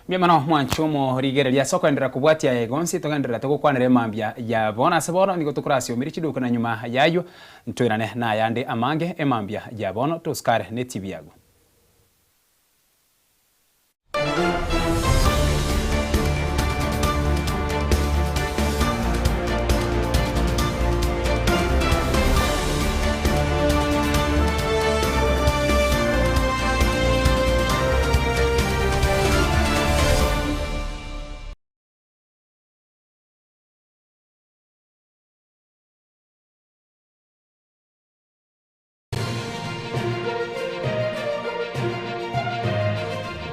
Miamano mwanchomo rigereria soko endera kubwatia egonsi togendera tugukwanire mambia ya bona sebono niko tukurasio mirichiduka na nyuma yayo ntwirane na yande amange emambia ya bono tuskare ne TV yago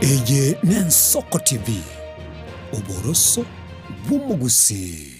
Eye Nensoko TV Oboroso Bumugusi.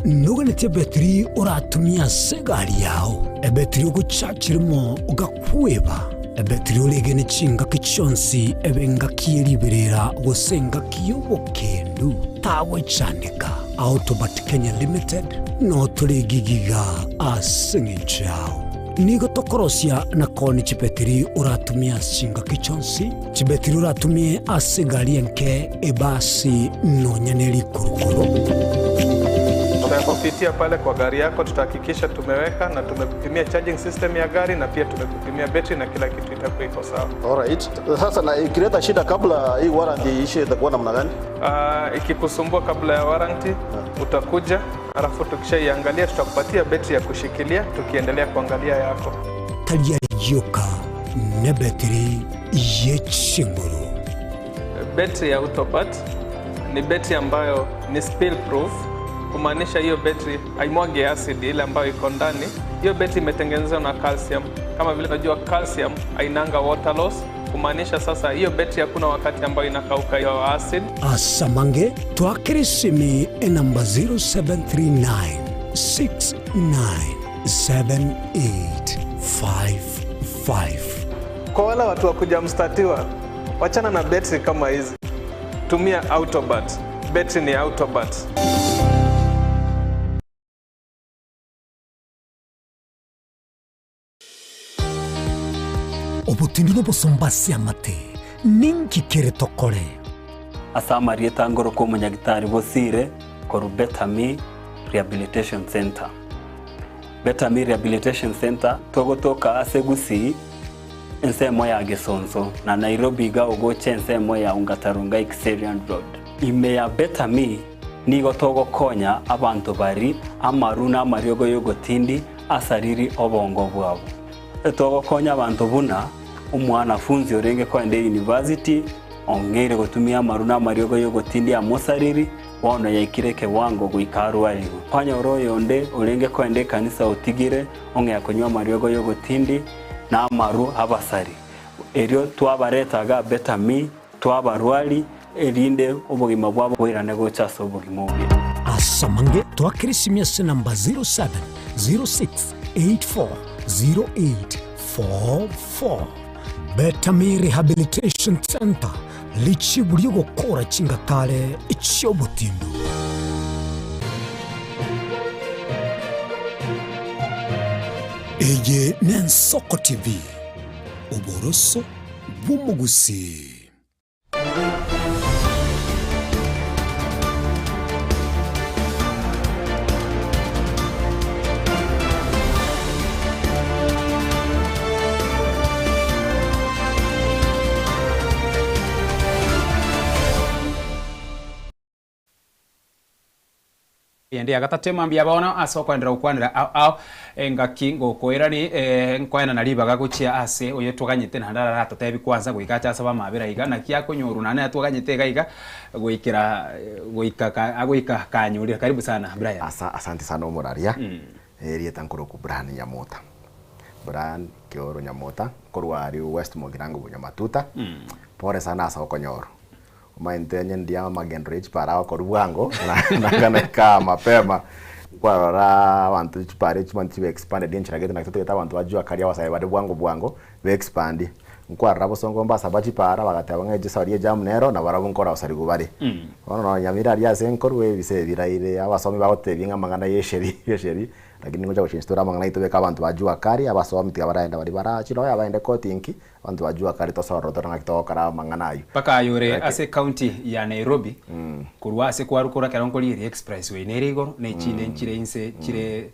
Nuganete betri oratumia segari yao ebetri uguchachirimo ugakweba ebetri ulegene chinga kichonsi ebenga kieliberera gusenga kiyobokendu tawe chanika Autobat Kenya Limited no tulegigiga asengichao nigo tokorosia na koni chipetri uratumia chinga kichonsi chibetri uratumie asegari enke ebasi no nyaneli kurukuru. Tunapopitia pale kwa gari yako tutahakikisha tumeweka na tumekupimia charging system ya gari na pia tumekupimia battery na kila kitu itakuwa iko sawa. Alright. Sasa na ikileta shida kabla hii warranty ishe itakuwa namna gani? Ikikusumbua kabla ya warranty utakuja, alafu tukishaiangalia tutakupatia battery ya kushikilia tukiendelea kuangalia yako. Talia yoka na battery yechinguru. Battery ya Autobat ni battery ambayo ni spill proof. Kumaanisha hiyo battery haimwagi acid ile ambayo iko ndani. Hiyo battery imetengenezwa na calcium. Kama vile tunajua calcium hainanga water loss, kumaanisha sasa hiyo betri hakuna wakati ambayo inakauka hiyo acid. Asamange twakirisimi namba 0739 697855. Kwa wale watu wa kujamstatiwa, wachana na betri kama hizi. Tumia Autobat. Betri ni Autobat. Obutindi no bosombasi amate ninki kere tokore. Asama rieta ngoro ko munyagitari bosire koru Betami Rehabilitation Center. Betami Rehabilitation Center togotoka asegusi ensemo ya Gesonso na Nairobi ga ogoche ensemo ya Ungatarunga Xerian Road. Ime ya Betami nigo togo konya abantu bari amaruna mariogo yogotindi asariri obongo bwabo. Togo konya abantu buna umwanafunzi orenge kwende university ongere gutumia maruna mariogo yogotindi amosariri wono yaikireke wango guikarwarigo kwanya oroyonde orenge kwende kanisa utigire onge yakonywa mariogo yogotindi na maru abasari erio twabaretaga Betami twabarwari erinde obugima bwabo bwirane gochaso obugima bwe. Asamange twakirisimia namba 0706840844. Betami Rehabilitation Center lichi buri gukora chingatare icyobutindo. Ege Nensoko TV uboroso bw'umugusi. Yende agatatema mbia bona asoko ndira ukwanira au engaki ngokoirani nkwana nalibaga guchia ase oye twaganyite nandara rato tebi kwanza guikacha asaba mabira iga na kia konyoru nane twaganyite gaiga guikira guika kanyuri. Karibu sana Brian. Asante sana Omuraria. Rieta nkoro ku Brian Nyamota. Brian Kioro Nyamota korwari West Mogirango Bunyamatuta. Pore sana asoko nyoru. Maintenye ndia magenrich para ko ruango na kana ka mapema kwa ra wantu chipare chimanti expand den chiragete na kitota wantu wajua karia wasai bade bwango we expand kwa rabo songo mbasa bachi para bagata bangeje sawari jam nero na barabu nkora usari gubare ono no nyamira ria senkor we bise biraire abasomi bagote binga mangana yesheri lakini ngoja kuchinstora mangana itobeka abantu bajua kari abasomi tigabaraenda bari bara chino yabaende kotinki abantu bajua kari tosoro na kitokara mangana ayo paka ayore ase county ya Nairobi kurwa ase kwarukura karonkoli expressway nerigoro ne chine nchire inse chire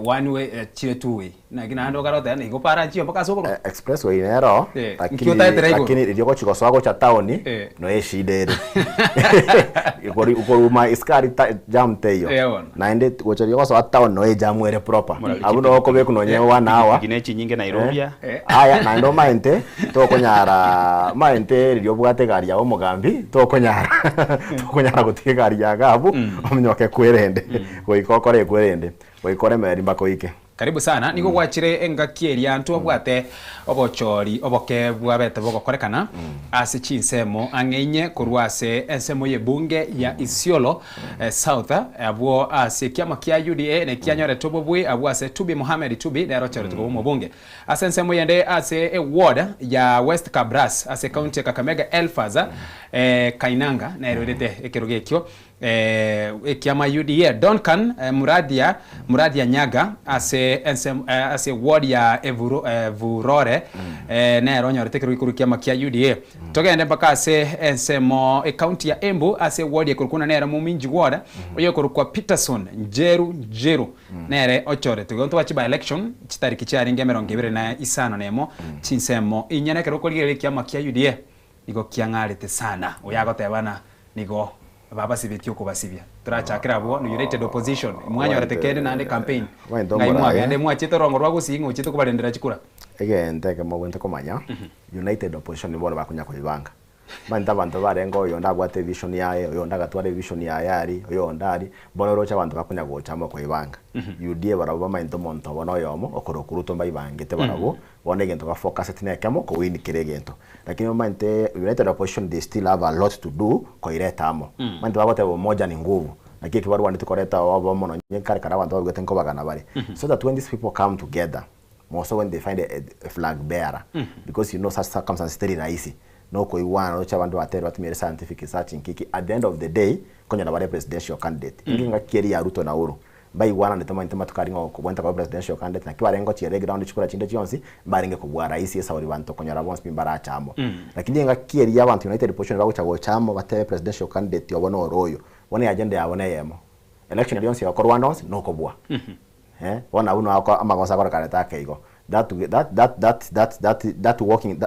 one way chire two way na gina ndo karota ne go para chio mpaka soko expressway nero lakini idioko chiko swako cha town no eshidere ukoruma iskari jam teyo na ende wochari yoko swa town no jam were proper abuno oko be kuno nyewa na hawa ginechi nyinge Nairobi aya na ndo maente to konyara maente rio bwate gari ya omugambi to konyara gutike gari ya gabu omnyoke kwerende goikokore kwerende goikore meri bakoike. Karibu sana niko gwachire engakieria antu obwate obochori oboke bwabete bogokorekana ase chinsemo ang'enye kurwase ensemo ye bunge ya Isiolo South abwo ase kiama kia UDA ne kianyore tobobwe abwo ase Tubi Mohamed Tubi nero chore tuko mu bunge ase ensemo yende ase ward ya West Kabras ase county Kakamega Elfaza Kainanga na erorete ekerogekyo kiama UDA Duncan Muradia Nyaga ase ward ya Vurore na ronyorete kirukuru kiama kia UDA togende mpaka ase ensemo county ya Embu ase ward ya kurukuna nera muminji ward oyo kurukwa Peterson Jeru nere ochore tugonto wachi by election chitariki cyari ngemero ngebere na isano nemo chinsemo inyana kirukuri kiama kia UDA nigo kiangarete sana oyagotebana nigo baba sibityo kubasibya turachakira abo United Opposition mwanya waratekende na ande campaign ngaimwa ande mwachito rongo rwagusinga uchito kubarendera chikura egente ke mwente komanya United Opposition nibo bakunya kuyibanga manta bantu barengo yo ndagwate vision yae yo ndagatware vision yae ari yo ndari bono rocha bantu bakunya gochamo kwa ibanga UDA barabo mainto monto bono yomo okorokuruto mbaibangete barabo bone gento ka focus tine kamo ko win kiregento lakini mante United Opposition they still have a lot to do ko iretamo mante babote moja ni nguvu lakini kibaru wandi tukoreta wabo mono nyekare kana bantu bagwete nko bagana bari so that when these people come together more so when they find a flag bearer because you know such circumstances very rahisi no ko iwana no chabandu batero batumire scientific research nkiki at the end of the day konya na bare presidential candidate inginga keri ya Ruto na Uhuru bai wana ndetama ntema tukaringa kwenta kwa presidential candidate na kibarengo chire ground chikura chinde chionsi baringe kubwa rais esa uri bantu konya rabons pimbara chamo lakini nga keri ya bantu United Opposition bagucha go chamo bate presidential candidate yobono royo wone agenda yabone yemo election alliance ya korwandos no kobwa wana uno amagosa kwa kareta keigo that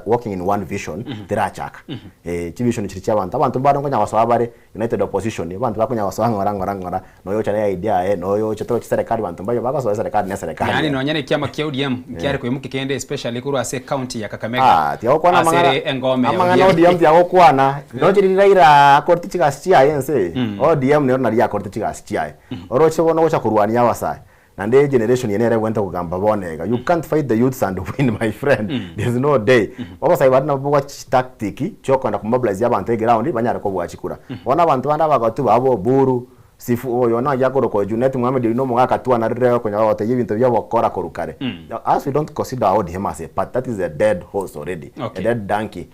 working in one vision terachaka chi vision chiri abantu barongo nya waswa bare United Opposition bantu bakunya waswa ngora no yo chane idea no yo chetro serikali bantu bayo bakaso serikali ne serikali yani no nyane kiama kia ODM kiare ko yimuke kende especially kuru ase county ya Kakamega ti okwana mangana engome amangana ODM ti okwana no chiri raira korti chigastia yense ODM ne na ya korti chigastia oroche bono gocha kurwania wasai and the generation yenere went to kugamba bonega you can't fight the youths and win my friend there's no day baba sai badna watch tactic choko na kumobilize abantu ground banyara ko bwachikura bona abantu banda bagatu babo buru sifu oyo na yakoro ko Junet Muhammad no mwaka tu na rero ko nyawote yibintu bya bokora korukare as we don't consider ODM as a part that is a dead horse already a dead donkey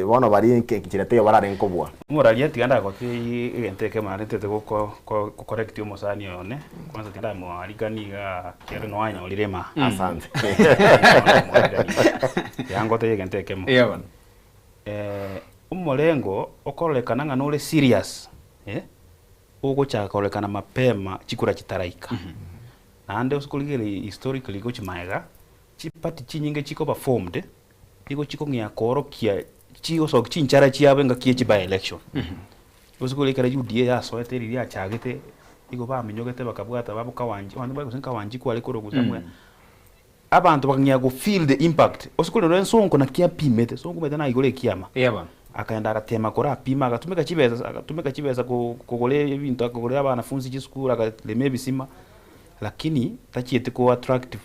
one of ari nkirete barare nkobwa moralia tiganda ko igenteke marete te ko correct mo sani one kwanza tiganda mo aligani ga kero no anya olirema asante yango te igenteke mo yewan umulengo okolekana nga nole serious ugo chakolekana mapema chikura chitaraika ande usikuligere historically go chimaega chipati chinyinge chiko performed iko chiko ngya korokia chigo so chinchara chiabe nga kie chiba election usikuligere UDA ya so eteri ya chagete iko ba minyogete bakabwata babo kawanji wandu bako senka wanji kwale koro gutamwe abantu bakanya go feel the impact usikuligere nsonko na kia pimete sonko meta na igole kiama yeba akaenda agatema kora pima agatumika chibeza kugole ibintu akugolera abanafunzi chisukura akaleme bisima lakini tachiete ko attract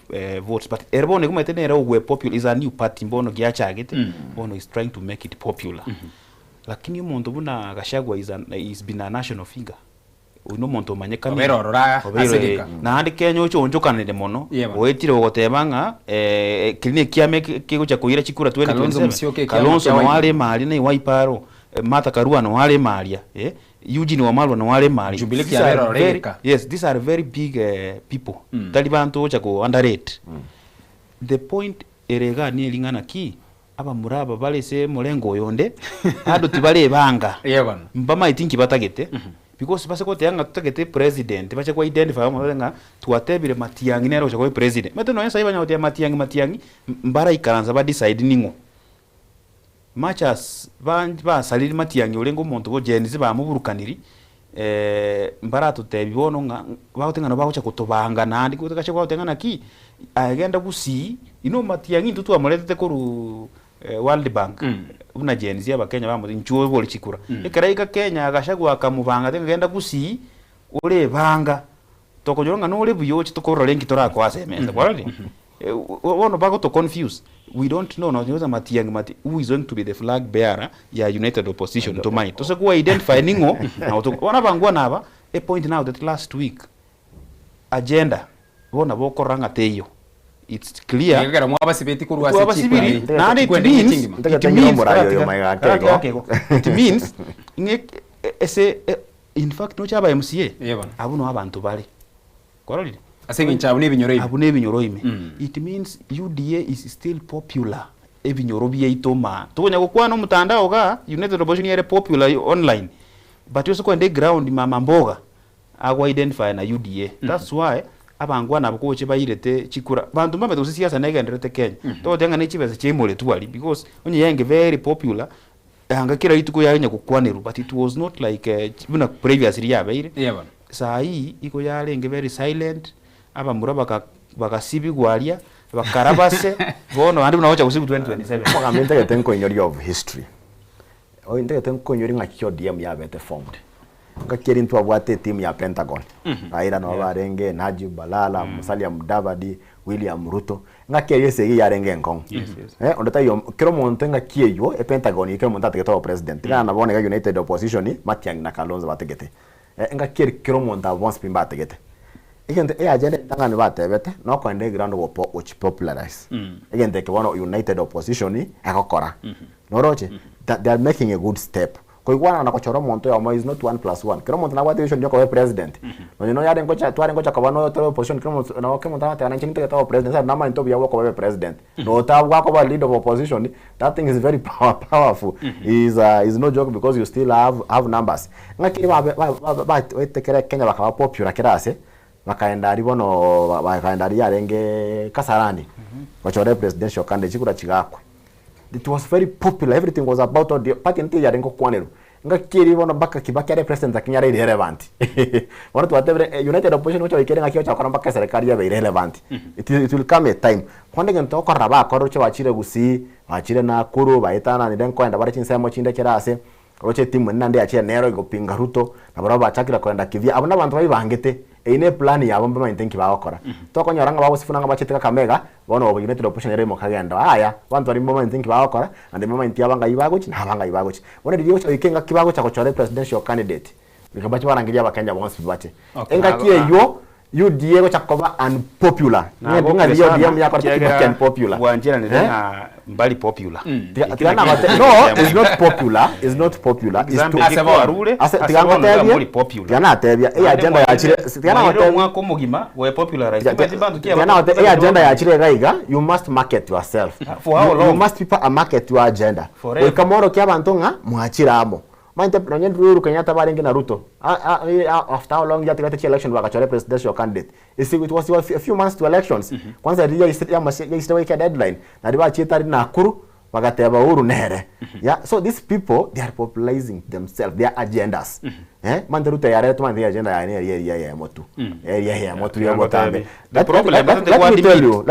votes but erbone kumetenera ogwe popular is a new party mbono giachagete mbono is trying to make it popular lakini umuntu buna Gachagua is been a national figure uno muntu manyekani oberorora asirika na andi Kenya ocho onjokanire mono oetire ogotebanga clinic kiame kigucha kuira chikura 2027 Kalonzo no wale mali na Waiparo Martha Karua no wale mali Eugene Wamalwa no wale mali Jubilee kiaberoreka yes these are very big people talibantu ocha ko underrate the point erega ni lingana ki aba muraba bale se mulengo yonde ado tibale banga yeban mbama itinki batagete because base ko teanga tutagete president bache ko identify nga tuatebire Matiangi nero ko president meto no yesa ibanya otia Matiangi mbara ikaranza ba decide ningo machas ba saliri Matiangi olengo muntu bo genzi ba muburukaniri mbara tutebibono nga baotenga no baocha kutobanga nandi kutakache kwa otenga naki agenda kusi ino Matiangi tutu amulete ko World Bank una genzi abakenya bamuzi nchuo boli chikura ekaraika Kenya Gachagua akamubanga tengenda kusi ule banga tokonyoronga no ule buyo chitokoro lengi torako asemenda kwali wono bago to confuse we don't know no nyoza Matiangi who is going to be the flag bearer ya United Opposition to mind to so identify ningo na wana bangwa naba a point now that last week agenda wona bokoranga teyo it's clear ngara mwaba sibeti kuru asiki na it means ese in fact no chaba MCA abuno abantu bali koroli asengi nchabu nebinyoro ime it means UDA is still popular ebinyoro byeitoma tonya gukwana mutandao ga United Opposition yere popular online but you so ground mama mboga agwa identify na UDA that's why abangwa nabo che bayirete chikura bantu mbambe to siasa negenderete Kenya to tenga ne chibeza chemole tuali because onye yenge very popular anga kira ituko yanya kukwaniru but it was not like buna previously yabaire sai iko yalenge very silent abamura bakasibi gwalia bakarabase bono andi unaocha kusiku 2027 kwa mente tenko in your of history o ndete konyori ngakyo DM ya bete formed ngakiri ntu abwate team ya Pentagon Raila no barenge Najib Balala Musalia Mudavadi William Ruto ngakiri yese yarenge ngong ondata yo kero monte ngakieyo Pentagon ikero monta tegeto president kana bone ga United Opposition Matiang'i na Kalonzo bategete ngakiri kero monta once pimba tegete igende agenda tangani batebete no kwende ground go popularize igende ke one United Opposition akokora noroche that they are making a good step koigwana na kochora monto ya is not 1+1 kero monto na wati vision yoko president no yare ngocha tware ngocha kabano to opposition kero monto na ke monto ata nanchi niteke to president sa nama nto bya wako president no ta wako ba leader of opposition that thing is very powerful is no joke because you still have numbers ngakiri ba wetekere Kenya bakaba popular kirase bakaenda ribono bakaenda yarenge Kasarani bachore presidential candidate chikura chigakwe. It was very popular. Everything was about the party nti yarengo kwanero ngakiri bono baka Kibaki ya president akinyara irrelevant wana tu whatever United Opposition ucho ikere ngakio cha koramba ka serikali ya irrelevant it will come a time kwande ngento ko raba ko roche wachire gusi wachire na kuru baitana ni den kwenda bari chinsemo chinde kirase roche timu nande achire nero igopinga Ruto na baraba chakira kwenda kivya abona abantu bayibangete ine plan ya bomba maintenki bakora toko nyoranga babo sifunanga bachiteka Kamega bono United Opposition remo kagenda aya bantu bari bomba maintenki bakora ande bomba inti abanga ibagochi na abanga ibagochi bona ndiyo cyo ikenga kibago cha kochore presidential candidate bikabachi barangiria bakanja bonse bibate engakie yo UDA cha koba unpopular ngenga ndiyo DM ya kwa unpopular wanjira ni na mbali popular no it's not popular it's not popular it's to asabarure tiana atebia agenda ya chire tiana atebia mwako mugima we popularize bazibandu kia tiana agenda ya chire gaiga you must market yourself you must people market your agenda we kamoro kia bantonga muachira amo Mante President Uhuru Kenyatta baringi na Ruto. After how long yati election wakachore presidential candidate. It was a few months to elections. Kwanza dia ya deadline. Na riba chitari na Nakuru wakateba Uhuru nere. Yeah, so these people they are popularizing themselves, their agendas. Mante Ruto yare to mante agenda ya motu. Ya motu ya motambe. The problem let me tell you.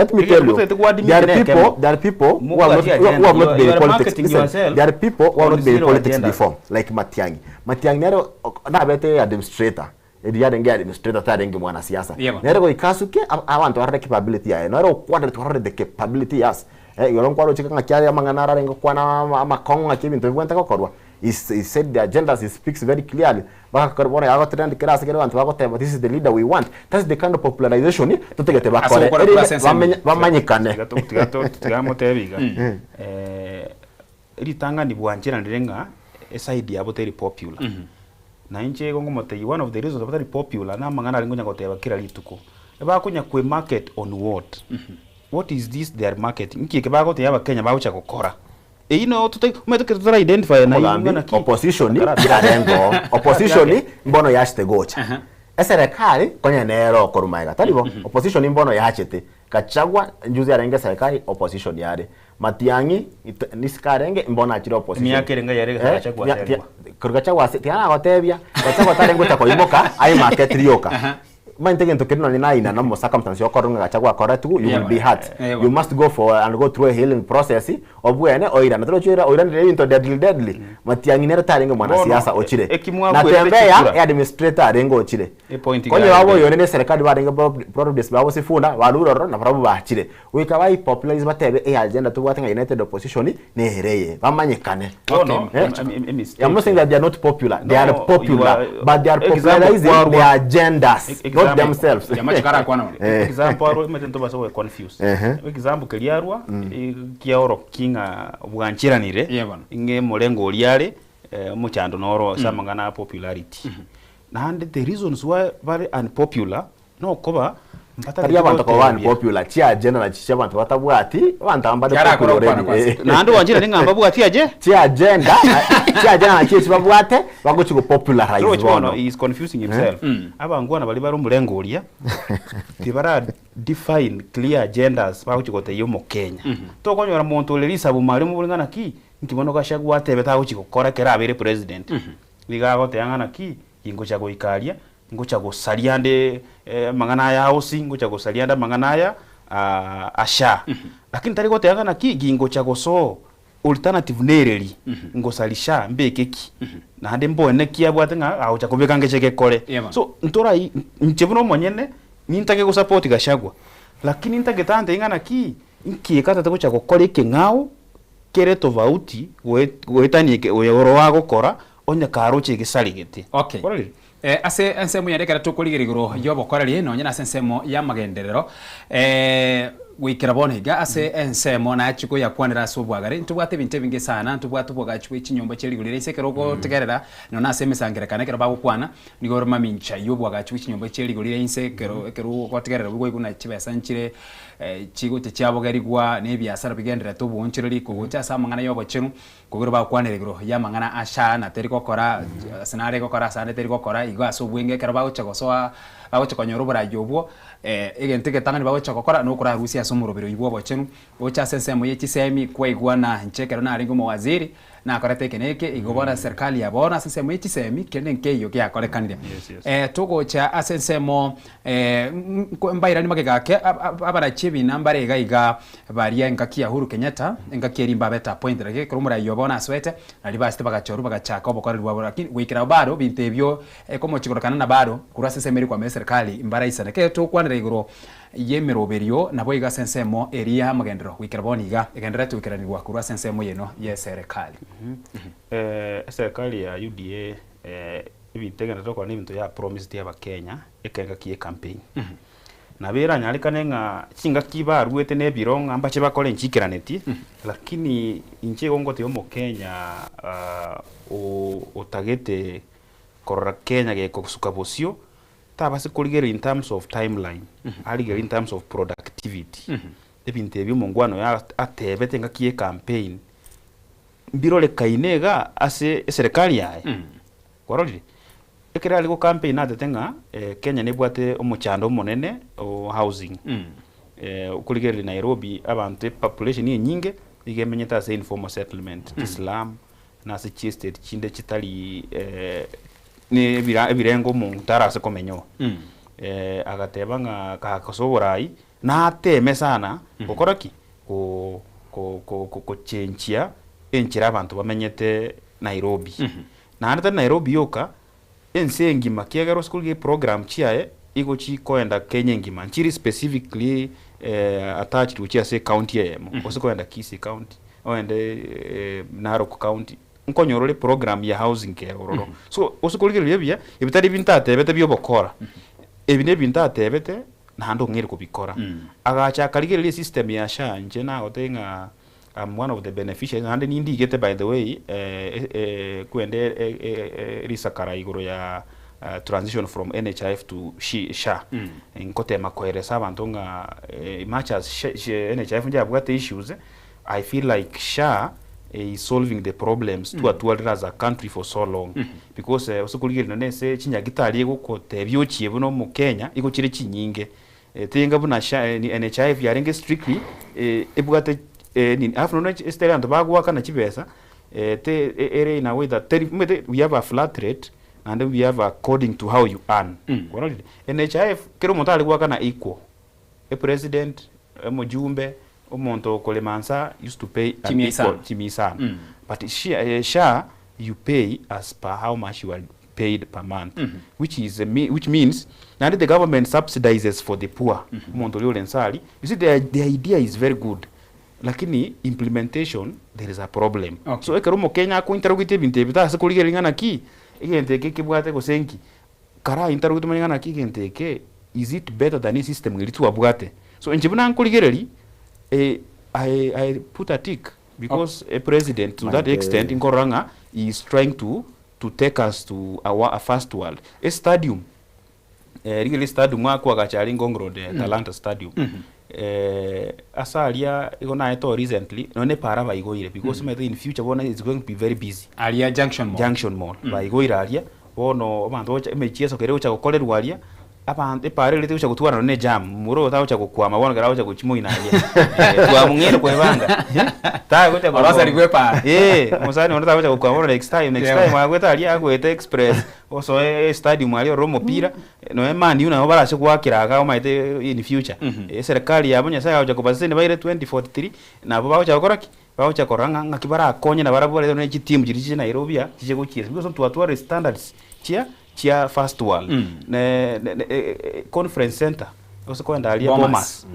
There are people who have not been in politics. There are people who have not been in politics before, like Matiang'i. Matiang'i nero na bete administrator. Ediya denge administrator ta denge mwana siasa. Nero ikasuke abantu arre capability ya. Nero kwanda to the capability yas. Yoron kwaro chika ngakyari amanganara rengo kwana amakonga kibintu bwenta kokorwa. He said the agendas, he speaks very clearly. This is the leader we want. That's the kind of popularization to take it back. Ritanga ni bwanjira ndirenga side ya boteri popular. Na inche gongo motei one of the reasons boteri popular na mangana ringonya goteba kira lituko. Eba kunya kwe market on what? What is this their market? Nki ke bago te yaba Kenya bawo cha kokora. Umetaka identify na yingana ki opposition irarengo opposition mbono yashite gocha serikali kwenye nero korumaiga talibo opposition mbono yachete Kachagwa njuzi arenge serikali opposition yare Matiang'i niskarenge mbona achira opposition miyakerenga yare Kachagwa Kachagwa tiana gotebia Kachagwa tarengo takoimoka ai market rioka Manteke ntokeno ni naina na mo circumstance yokorunga Gachagua correct you will be hurt you must go for and go through a healing process obwene oira na trochira oira ni into deadly Matiang'i nero tarenga mwana siasa ochire na tembea ya administrator arengo ochire konye wabo yone serikali barenga problems babo sifuna waluroro na problem bachire wikabai popularize batebe agenda to watenga United Opposition ne hereye bamanyikane I'm not saying that they are not popular they are popular but they are popularizing their agendas not themselves. Example aro metento basa we confused. Example keliarwa kiaoro kinga bwanchiranire inge molengo liare muchando noro samangana popularity. Na and the reasons why very unpopular no koba Tari abantu ko one popular chia agenda na chia abantu batabwati abantu ambade popular na ndo wanjira ninga babwati aje chia agenda na chia babwate bagochi go popularize one he is confusing himself abangwana bali bari umulengo ulia tibara define clear agendas bagochi go teyo mu Kenya to konyora muntu lerisa bumari mu bulingana ki nkibono Gachagua atebe tagochi gukora kera abere president bigago teyangana ki ingo cha goikalia ngocha gosaliande mangana ya hosi ngocha gosalianda mangana ya asha lakini tari gote yanga na ki gingo cha goso alternative nereri ngosalisha mbekeki na hande mbone kia bwate nga au chakubeka ngecheke kole so ntora nchebuno monyene nintake ku support Gachagua lakini nintake tante ingana ki inkiekata tako chako kole kengao kere tovauti wetani oyoro wago kora onya karoche gisaligete okay ase ensemo yarekera tukuligirigiro yobo korali no nyana sensemo ya magenderero wikira bonega ase ensemo na chiko ya kwanira sobwagare ntubwate binte binge sana ntubwate bwagachwe chinyomba cheligurire isekero ko tegerera no naseme sangera kana kera bago kwana nigoro mamincha yobwagachwe chinyomba cheligurire isekero ekero ko tegerera bwo iguna chibesa nchire chigo techabogarigwa nebyasara bigendera tubunchiriri kugucha samangana yobo chenu kugoro ba kwanirigiro ya mangana asha na teriko kora sanare ko kora sane teriko kora igwa sobwenge kera bago chagosoa bago chakonyoro burajobwo egenteke tangani bago chakokora no kora rusia somurobero ibwo bochenu ocha sensemo yechisemi kwa igwana nchekero na aringo waziri na akorete keneke igobora serikali yabona sensemo yechisemi kende nkeyo kya korekanire togo cha asensemo mbaira ni magegake abara chibi nambare gaiga baria ngakia Uhuru Kenyatta ngakeri mbabeta point rage kurumura yobona swete na libasite bagachoru bagachaka obokora rwabo lakini wikira baro bintebyo komo chikorokana na baro kurasa semeri kwa serikali mbara isana ke to kwanira igoro yemeroberio nabo iga sensemo eria magendero wikira boniga egendera tukiranirwa kurasa sensemo yeno ye serikali serikali ya UDA ibintegana to kwa n'ibintu ya promise ya Kenya ekenga kiye campaign na bera nyalikane nga chinga kiba ruete ne bironga ambache bakole nchikiraneti lakini inche gongote yo Kenya otagete korora Kenya ge kosuka bosio tabase kuligera in terms of timeline aligera in terms of productivity ebinte byo mongwano ya atebete nga kiye campaign mbirole kainega ase serikali yae kwaroli ekera aliko campaign atetenga Kenya nebwate omuchando monene o housing ukuligera Nairobi abantu population ni nyinge igemenyeta ase informal settlement Islam na se estate chinde chitali ni ebirengo mu tarase komenyo agatebanga kakosoborai na ateme sana gokoraki ko chenchia enchira abantu bamenyete Nairobi na anda Nairobi yoka ensengi makiagaro school ge program chiae iko chi koenda Kenya ngima chiri specifically attached to chia say county yemo osikoenda Kisii county oende Narok county nkonyorole program ya housing care ororo so osikoligero yebya ebitari bintate bete byobokora ebine bintate bete nando ngere kubikora agacha kaligere system ya SHA nje na otenga I'm one of the beneficiaries and nindi gete by the way kwende risakara igoro ya transition from NHIF to SHA nkote makoeresa abantu nga much as NHIF nje abwate issues I feel like SHA is solving the problems to as a country for so long because osokuligire none se chinyagitali gukote byochiye buno mu Kenya iko chire chinyinge tenga buna SHA NHIF yarenge strictly ebwate ni after no estera ndo bagwa kana chibesa te ere in a way that we have a flat rate and we have according to how you earn NHIF kero mutali kwa kana equal a president mujumbe omonto kolemansa used to pay chimisan but SHA you pay as per how much you are paid per month which means now the government subsidizes for the poor omonto liolensali you see the idea is very good lakini implementation there is a problem so ekero Kenya ko interrogate binte bita se kuligera ngana ki igente ke kibwate ko senki kara interrogate ngana ki igente ke is it better than a system ngiritu abwate so njibuna nkuligereri I put a tick because a president to that extent in Koranga is trying to take us to a first world a stadium really stadium kwa gachari Ngong Road Talanta stadium asalia igona eto recently none para baigoire because in future bona is going to be very busy alia junction mall baigoire alia bono abantu emechieso kere ucha gukorerwa alia abantu pare lete ucha gutwara ne jam muro ta ucha gukwama bona gara ucha guchimo inalia kwa mungere kwebanga ta gote kwa basa rigwepa musani ona ta ucha gukwama next time agweta alia agweta express oso stadium ali romo pira no emani una obara se kwakiraga o maite in future serikali yabonya sasa ucha kubasene baire 2043 na baba ucha gukoraki baocha koranga ngakibara konye na barabore ne team jiri Nairobi ya kije gochira because to atware standards chia first world conference center ose kwenda alia Bomas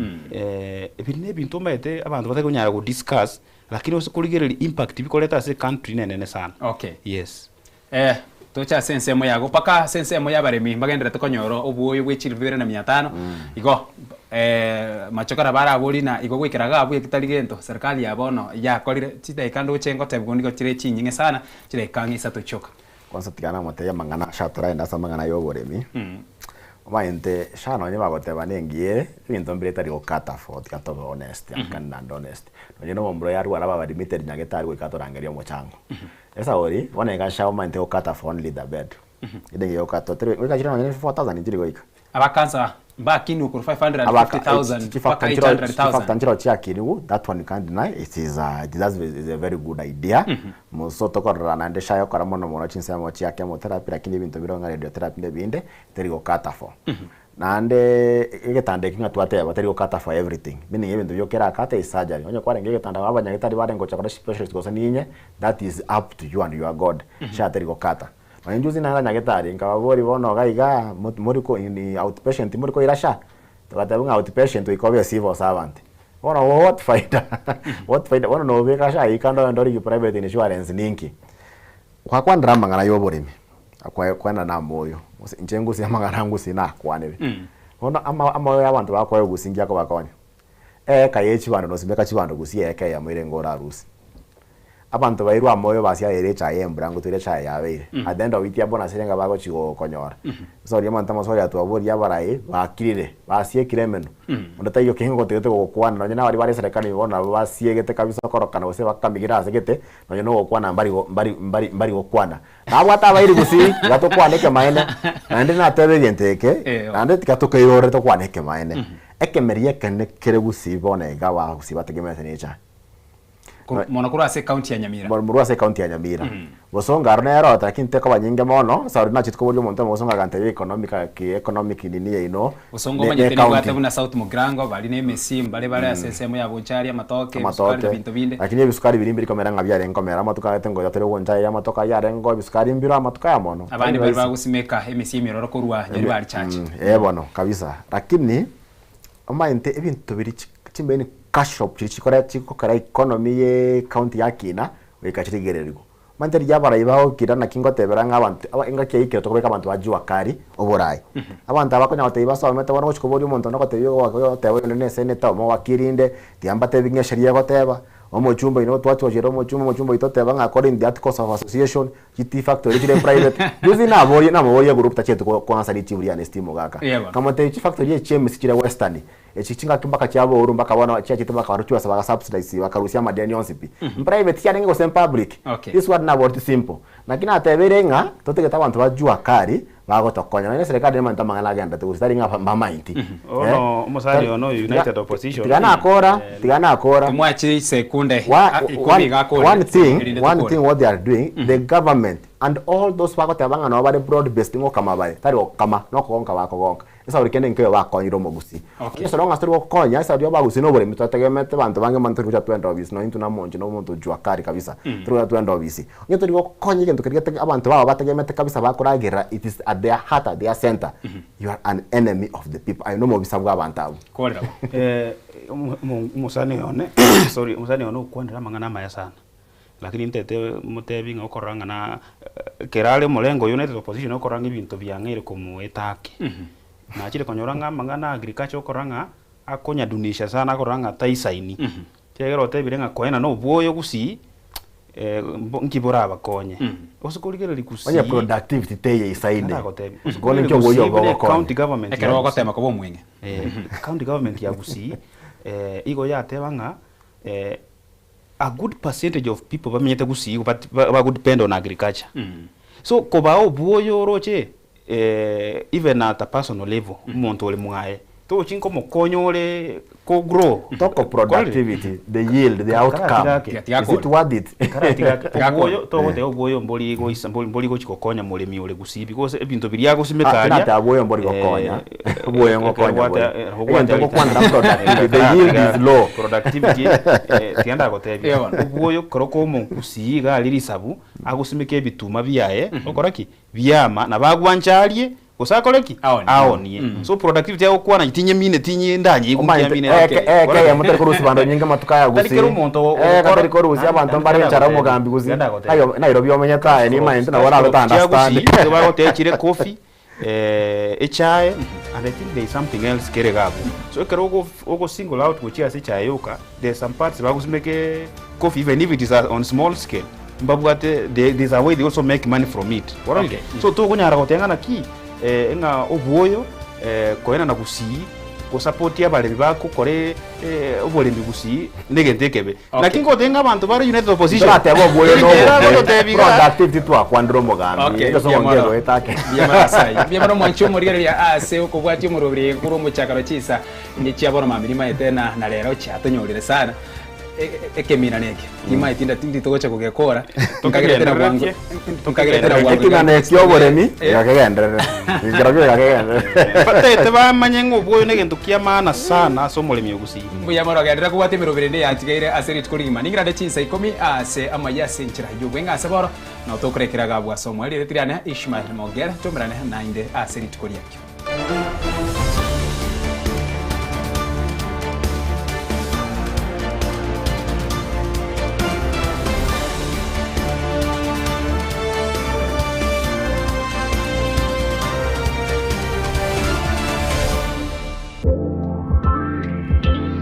ebine bintu mete abantu batako nyara go discuss lakini ose kuligereri impact bikoleta ase country nene sana. Okay. Yes. Tocha sensemo yago paka sensemo ya baremi bagendera tukonyoro obuoyo bwechiri 2500 igo machokara bara aburi na igo gwikiraga abuye kitari gento serikali yabono ya korire chitaikando chengo tebundigo chire chinyinge sana chiraikangisa tochoka kwanza tigana moteya mangana shatura enda sa mangana yo boremi omainte shano nyeba goteba nengie bintu mbere tari gukata for to be honest and honest no mombro ya rwara baba limited nyagetari gwikatorangeria mochango esa ori wona ga shawo mainte gukata for only the bed idenge yokato tere wikachira no 4000 njiri goika abakansa mbakinu ku 550,000 paka 800,000 tanjiro chiakini that one can't deny it is a very good idea muso tokorana nande shayo karamono mono chinsa mo chiake mo therapy lakini bintu bironga radio therapy binde teri gukata for nande igetande kinga twate bateri gukata for everything meaning ibintu byokera kata is surgery onye kware ngegetanda abanyagitari barengo chakora specialist kosa ninye that is up to you and your god shateri gukata Wanjuzi na nyagetari nkababori bono gaiga muri ko ni outpatient muri ko irasha tukatabunga outpatient ikobe civil servant bono what fighter bono no beka sha ikando ndori private insurance ninki kwa kwandra mangana yoborimi akwa kwana na moyo njengu si mangana ngo sina kwanebe bono ama y'abantu bakwaye gusingia ko bakonya kayechi bando no simeka chibando gusie ya mwire ngora rusi abantu bairu amoyo basia erecha yembra ngo turecha yabeire adenda witia bona serenga bago chigo konyora so ria manta maso ya twabori yabarai bakirire basie kiremeno ndata yo kingo tete gukwana no nyina bari bare serekani bona basie gete kabisa korokana ose bakamigira asegete no nyina gukwana mbari gukwana nabwata bairi gusi gato kwaneke maene ande na tebe genteke ande tikatoka irore to kwaneke maene ekemerie kene kere gusi bona gawa gusi bategemete necha monokuru ase county ya Nyamira monokuru ase county ya Nyamira bosonga arone yaro lakini teko banyinge mono sauri na chitko boli monto bosonga gante economic nini ye ino bosonga manyete ni gwate buna South Mugrango bali ne mesim bale asesemo ya bonchari amatoke bisukari bintu binde lakini bisukari birimbiri komera ngabya rengo mera matuka yatengo ya tere bonchari ya matoka ya rengo bisukari mbira matuka ya mono abandi bali bagusimeka mesim roro kurwa nyari bali chache bono kabisa lakini amainte ebintu biri chimbeni cash shop chikora economy ye county yakina wekachirigereriko manteri yabara ibaho kirana kingotebera nk'abantu ingake ikiro tokobeka abantu bajua kari oborai abantu abakonya bateba so meta wana chikobori umuntu nakotebyo wakoteba nene seneta mo wakirinde tiambate bingesheria goteba omochumba ino twachojero mochumba itoteba according the articles of association GT factory chire private yuzi na boye group tachetu kwa ansari chiburi ya nestimo gaka kama te factory ye chemis chire western echinga kimbaka cyabo urumba kabona cya kituma karuchwa sabaga subsidize bakarusia madeni onsipi private cyane ngo sem public this one na word simple nakina ateberenga totegeta abantu bajua kari bagotokonya na serikali manta mangana ganda tugustari nga mama inti musali ono united opposition tigana akora mwachi sekunde one thing what they are doing the government and all those bagotabanga no bari broad based ngo kama bari tari okama no konka bakogonka esa urikende nkeyo bakonyiro mogusi eso longa story konya esa dio bagusi no bore mitategemete bantu bange mantu cha twenda obisi no into na monje no muntu jwa kari kabisa tru twenda obisi nyeto dio konya gento kirigete abantu baba bategemete kabisa bakuragira it is at their heart at their center you are an enemy of the people I know mo bisabwa abantu abo korera musani one kwendera mangana maya sana lakini ntete mutebi ngokoranga na kerale mulengo united opposition okoranga ibintu byangere kumuetaki na chile konyoranga mangana agriculture okoranga akonya dunisha sana akoranga taisaini tegero tebirenga koena no boyo gusi nkibora abakonye osukuligere likusi onya productivity teye isaine gone cyo boyo go county government ekero gotema ko bomwenge county government ya gusi igo ya tebanga a good percentage of people bamenyete gusi ba good depend on agriculture so kobao boyo roche even at a personal level umuntu oli mwae to chinko mokonyole ko grow talk of productivity, the yield, the outcome. Is it worth it? Ogoyo to te ogoyo mboli go chikokonya mulemi ole gusi because ebintu biri yago simekaria ata ogoyo mboli gokonya ogoyo ngokonya the yield is low, productivity tienda gotebi ogoyo koroko mu kusiga aliri sabu agusimeke bituma biyae okoraki biyama na bagwanchalie usakoleki aonie so productivity yao kwa na itinye mine tinye ndanye igukia mine ya mutari korusi bando nyinga matuka gusi tarikero monto katari korusi abantu mbare nchara mugambi gusi ayo Nairobi omenye tae ni mind na wala to understand baro te chire coffee chai and I think there is something else kere gago so kero ogo single out kuchia se chai yoka there's some parts bagusmeke coffee even if it is on small scale mbabwate there's a way they also make money from it okay. So to kunyara gotenga na ki nga obuoyo koena na gusi ko support ya bale bako kore obole gusi negentekebe lakini ko tenga abantu bari united opposition ate obuoyo no productivity twa kwandro mugambi eso ngero etake byamara mwancho muri ya ase uko bwati murobire kuro mu cyakaro cyisa ni cyabona mamirima etena na rero cyatonyorire sana ekemina neke ima itinda tindi togocha kugekora tukageretera bwangu ekina neki oboremi yakegendere igiragire yakegendere patete bamanye ngubwo negento kiamana sana so mulemi ugusi buyamara gadira kubate mirobirende yantigaire aserit kurima ningira de chinsa 10 ase amayase nchira yugwe ngase boro na tokurekera gabwa so mwali retirane Ishmael Mogera tomerane nainde aserit kuriyakyo